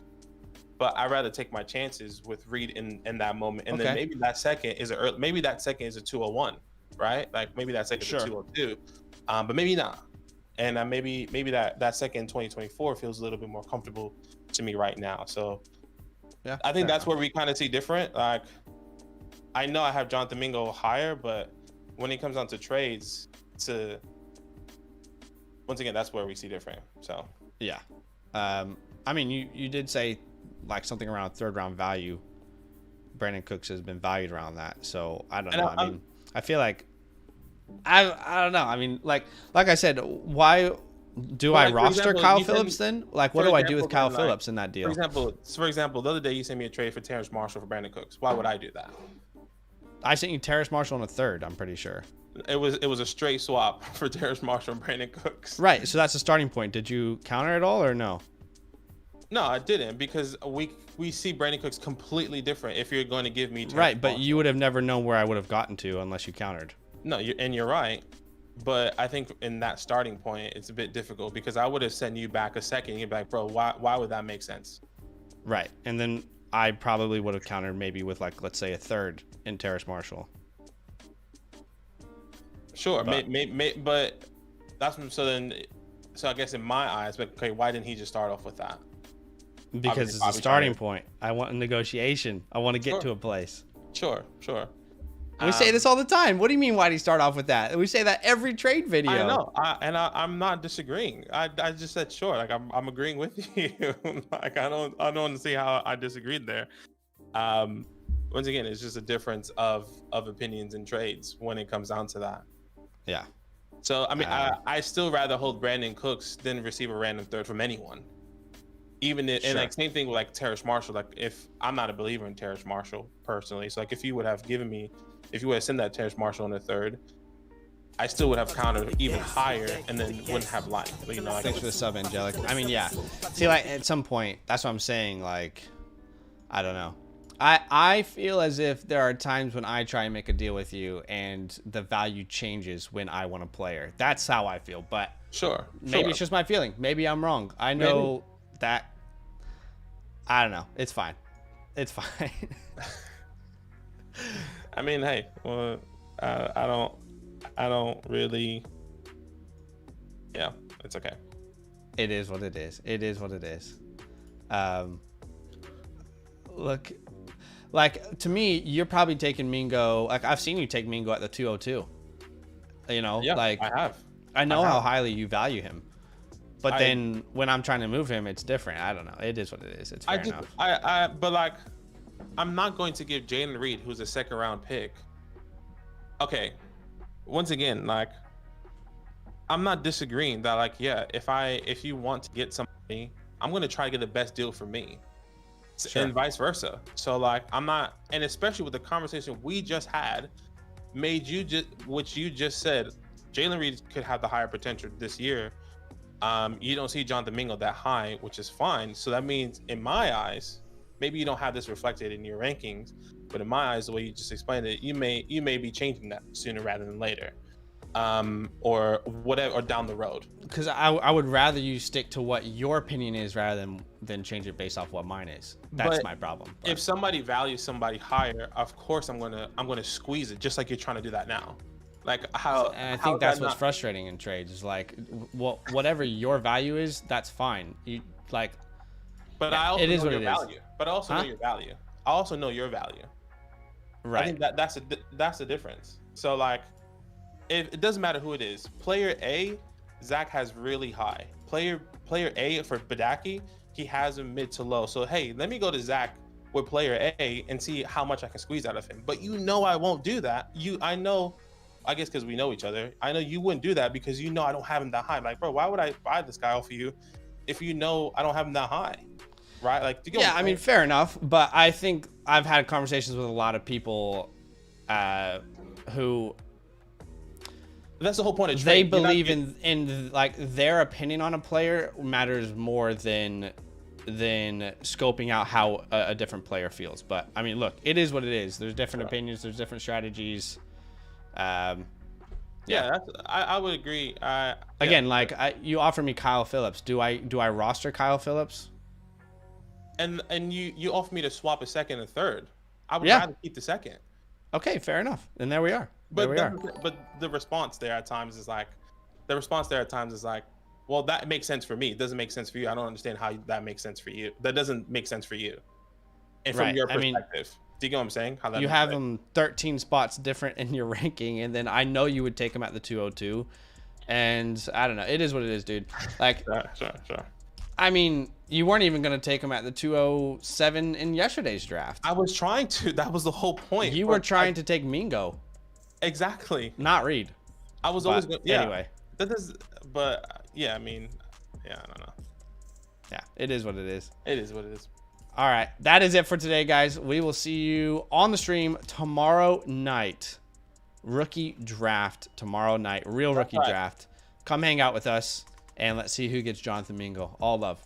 but I'd rather take my chances with Reed in that moment. And then maybe that second is a 201, right? Like maybe that second is a 202, but maybe not. And maybe that second in 2024 feels a little bit more comfortable to me right now. So yeah, I think that's where we kind of see different. Like I know I have Jonathan Mingo higher, but when it comes down to trades, once again, that's where we see different. So yeah, I mean, you did say like something around third round value. Brandon Cooks has been valued around that, so I don't know. I mean, I feel like I don't know. I mean, like I said, why do I roster Kyle Phillips then? Like, what do I do with Kyle Phillips in that deal? For example, the other day you sent me a trade for Terrence Marshall for Brandon Cooks. Why would I do that? I sent you Terrace Marshall in a third, I'm pretty sure. It was a straight swap for Terrace Marshall and Brandon Cooks. Right, so that's the starting point. Did you counter at all or no? No, I didn't, because we see Brandon Cooks completely different if you're going to give me Terrace right, but Marshall. You would have never known where I would have gotten to unless you countered. No, you're right. But I think in that starting point, it's a bit difficult, because I would have sent you back a second. You'd be like, bro, why would that make sense? Right, and then I probably would have countered maybe with, like, let's say a third in Terrace Marshall. Sure, but that's so I guess in my eyes, but okay, why didn't he just start off with that? Because it's a starting point. I want a negotiation. I want to get to a place. Sure. We say this all the time. What do you mean? Why do you start off with that? We say that every trade video. I know, I'm not disagreeing. I just said sure. Like I'm agreeing with you. Like I don't see how I disagreed there. Once again, it's just a difference of opinions and trades when it comes down to that. Yeah. So I mean, I still rather hold Brandon Cooks than receive a random third from anyone. Even if, and like same thing with like Terrace Marshall. Like if I'm not a believer in Terrace Marshall personally, so like if you would have sent that Terrace Marshall in the third, I still would have counted even higher and then wouldn't have liked. You know, thanks for the sub, Angelic. I mean, yeah. See, like at some point, that's what I'm saying. Like, I don't know. I feel as if there are times when I try and make a deal with you and the value changes when I want a player. That's how I feel. But maybe it's just my feeling. Maybe I'm wrong. I know that. I don't know. It's fine. It's fine. I mean, hey, well, I don't really. Yeah, it's okay. It is what it is. It is what it is. Look, like to me, you're probably taking Mingo. Like I've seen you take Mingo at the 202. You know, like I have. I know how highly you value him. But then when I'm trying to move him, it's different. I don't know. It is what it is. It's fair enough. But like, I'm not going to give Jalen Reed, who's a second round pick. Okay. Once again, like, I'm not disagreeing that like, yeah, if you want to get somebody, I'm going to try to get the best deal for me. And vice versa. So like, I'm not, and especially with the conversation we just had, which you just said, Jalen Reed could have the higher potential this year. You don't see Jonathan Mingo that high, which is fine. So that means, in my eyes, maybe you don't have this reflected in your rankings, but in my eyes, the way you just explained it, you may be changing that sooner rather than later, or whatever, or down the road. Because I would rather you stick to what your opinion is rather than change it based off what mine is. That's my problem. If somebody values somebody higher, of course I'm gonna squeeze it, just like you're trying to do that now. Like how, and I think that's what's frustrating in trades is like, whatever your value is, that's fine. You like, but I also know your value. But I also know your value. I also know your value. Right. I think that's the difference. So like, if it doesn't matter who it is, player A, Zach has really high. Player A for Badake, he has a mid to low. So hey, let me go to Zach with player A and see how much I can squeeze out of him. But you know I won't do that. I know. I guess because we know each other, I know you wouldn't do that because you know I don't have him that high. I'm like, bro, why would I buy this guy off of you if you know I don't have him that high, right? Like, I mean, fair enough. But I think I've had conversations with a lot of people who. That's the whole point of trade. They believe in like their opinion on a player matters more than scoping out how a different player feels. But I mean, look, it is what it is. There's different opinions. There's different strategies. Yeah, I would agree. Again, like you offer me Kyle Phillips. Do I roster Kyle Phillips? And you offer me to swap a second and third. I would Yeah. rather keep the second. Okay, fair enough. And there we are. There we are. But the response there at times is like, well, that makes sense for me. It doesn't make sense for you. I don't understand how that makes sense for you. That doesn't make sense for you. And from your perspective, do you get what I'm saying? How that you have them 13 spots different in your ranking, and then I know you would take them at the 202. And I don't know. It is what it is, dude. Like, sure. I mean, you weren't even going to take them at the 207 in yesterday's draft. I was trying to. That was the whole point. You were trying to take Mingo. Exactly. Not Reed. I was always going to. Yeah. Anyway. But yeah, I mean, yeah, I don't know. Yeah, it is what it is. It is what it is. All right. That is it for today, guys. We will see you on the stream tomorrow night. Rookie draft tomorrow night. Real rookie draft. Come hang out with us, and let's see who gets Jonathan Mingo. All love.